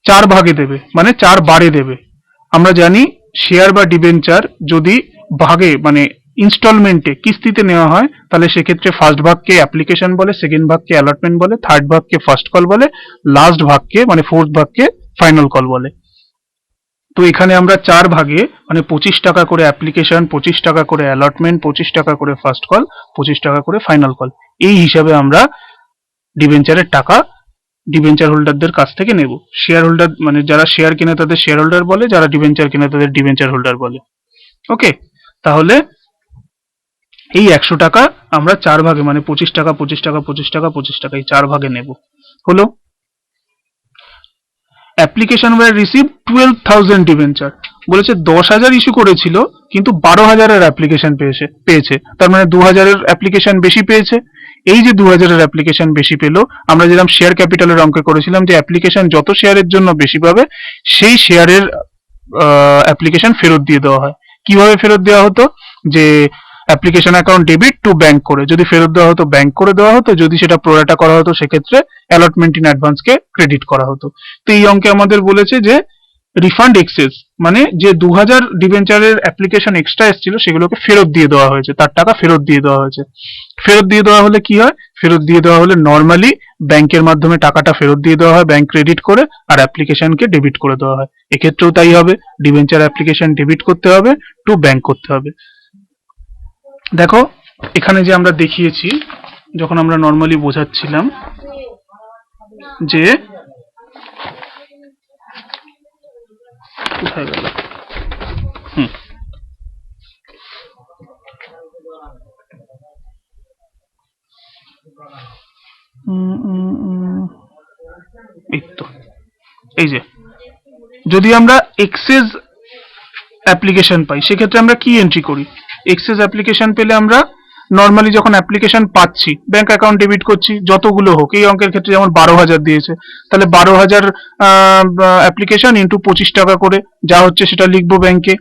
4 ভাগে দেবে মানে 4 বারে দেবে। আমরা জানি শেয়ার বা ডিবেঞ্চার যদি ভাগে মানে ইনস্টলমেন্টে কিস্তিতে নেওয়া হয় তাহলে সেক্ষেত্রে ফার্স্ট ভাগকে অ্যাপ্লিকেশন বলে, সেকেন্ড ভাগকে অ্যালটমেন্ট বলে, থার্ড ভাগকে ফার্স্ট কল বলে, লাস্ট ভাগকে মানে ফোর্থ ভাগকে ফাইনাল কল বলে। তো এখানে আমরা 4 ভাগে মানে 25 টাকা করে অ্যাপ্লিকেশন, 25 টাকা করে অ্যালটমেন্ট, 25 টাকা করে ফার্স্ট কল, 25 টাকা করে ফাইনাল কল, এই হিসাবে আমরা ডিবেঞ্চারের টাকা ডিবেঞ্চার হোল্ডারদের কাছ থেকে নেব। শেয়ার হোল্ডার মানে যারা শেয়ার কেনে তাদের শেয়ার হোল্ডার বলে, যারা ডিবেঞ্চার কেনে তাদের ডিবেঞ্চার হোল্ডার বলে। ওকে, তাহলে এই 100 টাকা আমরা 4 ভাগে মানে 25 টাকা 25 টাকা 25 টাকা 25 টাকা এই 4 ভাগে নেব। হলো। অ্যাপ্লিকেশন ওয়্যার রিসিভ 12,000 ডিবেঞ্চার, বলেছে 10,000 ইস্যু করেছিল কিন্তু 12,000-এর অ্যাপ্লিকেশন পেয়েছে, তার মানে 2,000-এর অ্যাপ্লিকেশন বেশি পেয়েছে। এই যে 2,000-এর অ্যাপ্লিকেশন বেশি পেলো, আমরা যেরকম শেয়ার ক্যাপিটালের অঙ্কে করেছিলাম যে অ্যাপ্লিকেশন যত শেয়ারের জন্য বেশি পাবে সেই শেয়ারের অ্যাপ্লিকেশন ফেরত দিয়ে দেওয়া হয়। কিভাবে ফেরত দেওয়া হতো? যে application account debit to bank করে, যদি ফেরত দেওয়া হতো ব্যাংক করে দেওয়া হতো, যদি সেটা প্রোরাটা করা হতো সেক্ষেত্রে অ্যালটমেন্ট ইন অ্যাডভান্সকে ক্রেডিট করা হতো। তো এই অঙ্কে আমাদের বলেছে যে রিফান্ড এক্সেস মানে যে 2,000 ডিবেঞ্চারের অ্যাপ্লিকেশন এক্সট্রা এসেছিল সেগুলোকে ফেরত দিয়ে দেওয়া হয়েছে, তার টাকা ফেরত দিয়ে দেওয়া হয়েছে। ফেরত দিয়ে দেওয়া হলে কি হয়? ফেরত দিয়ে দেওয়া হলে নর্মালি ব্যাংকের মাধ্যমে টাকাটা ফেরত দিয়ে দেওয়া হয়, ব্যাংক ক্রেডিট করে, আর অ্যাপ্লিকেশনকে ডেবিট করে দেওয়া হয়। এক্ষেত্রেও তাই হবে, ডিবেঞ্চার অ্যাপ্লিকেশন ডেবিট করতে হবে টু ব্যাংক করতে হবে। দেখো এখানে যে আমরা দেখিয়েছি, যখন আমরা নর্মালি বোঝাচ্ছিলাম যে কোথায় গেল, এই তো, এই যে যদি আমরা এক্সেস অ্যাপ্লিকেশন পাই সেক্ষেত্রে আমরা কি এন্ট্রি করি? এক্সেস অ্যাপ্লিকেশন পেলে আমরা নর্মালি যখন অ্যাপ্লিকেশন পাচ্ছি ব্যাংক অ্যাকাউন্ট ডেবিট করছি, যতগুলো হোক, এই অঙ্কের ক্ষেত্রে যেমন 12,000 দিয়েছে তাহলে 12,000 অ্যাপ্লিকেশন ইন্টু 25 টাকা করে যা হচ্ছে সেটা লিখবো ব্যাংকে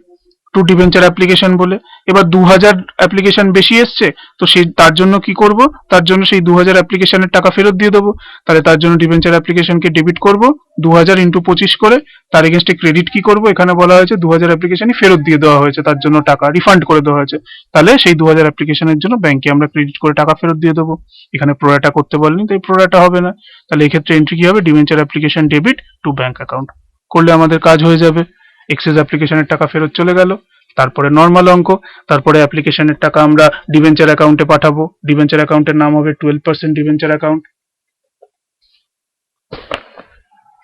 টু ডিবেঞ্চার অ্যাপ্লিকেশন বলে। এবার 2,000 অ্যাপ্লিকেশন বেশি এসছে তো সেই তার জন্য কি করব? তার জন্য সেই 2,000 অ্যাপ্লিকেশনের টাকা ফেরত দিয়ে দেবো। তাহলে তার জন্য ডিবেঞ্চার অ্যাপ্লিকেশনকে ডেবিট করব 2,000 ইন্টু 25 করে, তার এগেনস্টে ক্রেডিট কি করব? এখানে বলা হয়েছে 2,000 অ্যাপ্লিকেশনই ফেরত দিয়ে দেওয়া হয়েছে, তার জন্য টাকা রিফান্ড করে দেওয়া হয়েছে, তাহলে সেই 2,000 অ্যাপ্লিকেশনের জন্য ব্যাংকে আমরা ক্রেডিট করে টাকা ফেরত দিয়ে দেবো। এখানে প্রোরাটা করতে বলেনি তাই প্রোরাটা হবে না। তাহলে এই ক্ষেত্রে এন্ট্রি কি হবে? Debenture application debit to bank account করলে আমাদের কাজ হয়ে যাবে। এক্সেস অ্যাপ্লিকেশনের টাকা ফেরত চলে গেল, তারপরে নর্মাল অঙ্ক, তারপরে অ্যাপ্লিকেশনের টাকা আমরা ডিবেঞ্চার অ্যাকাউন্টে পাঠাবো। ডিবেঞ্চার অ্যাকাউন্টের নাম হবে 12% ডিবেঞ্চার অ্যাকাউন্ট।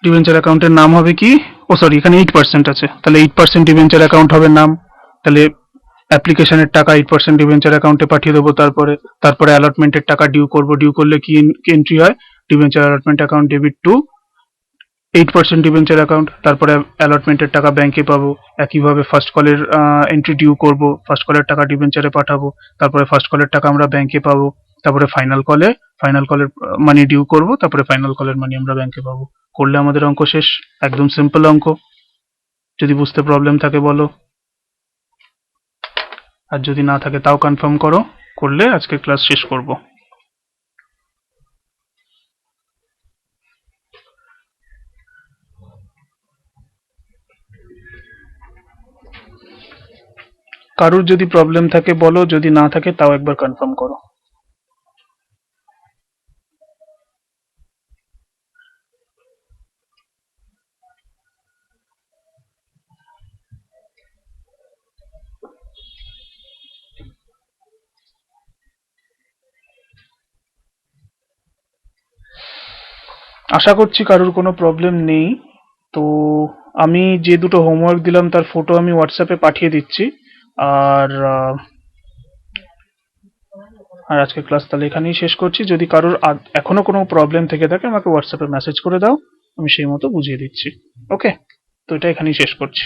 ডিবেঞ্চার অ্যাকাউন্টের নাম হবে কি? ও সরি, এখানে 8% আছে, তাহলে 8% ডিবেঞ্চার অ্যাকাউন্ট হবে নাম। তাহলে অ্যাপ্লিকেশনের টাকা 8% ডিবেঞ্চার অ্যাকাউন্টে পাঠিয়ে দেবো। তারপরে অ্যালটমেন্টের টাকা ডিউ করব, ডিউ করলে কি এন্ট্রি হয়? Debenture allotment account debit two 8% debenture account, তারপরে অ্যালটমেন্টের টাকা ব্যাংকে পাবো। একইভাবে ফার্স্ট কলের এন্ট্রি ডিউ করব, ফার্স্ট কলের টাকা ডিবেঞ্চারে পাঠাবো, তারপরে ফার্স্ট কলের টাকা আমরা ব্যাংকে পাবো, তারপরে ফাইনাল কলের মানি ডিউ করব, তারপরে ফাইনাল কলের মানি আমরা ব্যাংকে পাবো। করলে আমাদের অঙ্ক শেষ, একদম সিম্পল অঙ্ক। যদি বুঝতে প্রবলেম থাকে বলো, আর যদি না থাকে তাও কনফার্ম করো, করলে আজকে ক্লাস শেষ করব। কারুর যদি প্রবলেম থাকে বলো, যদি না থাকে তাও একবার কনফার্ম করো। আশা করছি কারুর কোনো প্রবলেম নেই। তো আমি যে দুটো হোমওয়ার্ক দিলাম তার ফটো আমি হোয়াটসঅ্যাপে পাঠিয়ে দিচ্ছি। আর আর আজকের ক্লাস তাহলে এখানেই শেষ করছি। যদি কারোর এখনো কোনো প্রবলেম থেকে থাকে আমাকে হোয়াটসঅ্যাপে মেসেজ করে দাও, আমি সেই মতো বুঝিয়ে দিচ্ছি। ওকে, তো এটা এখানেই শেষ করছি।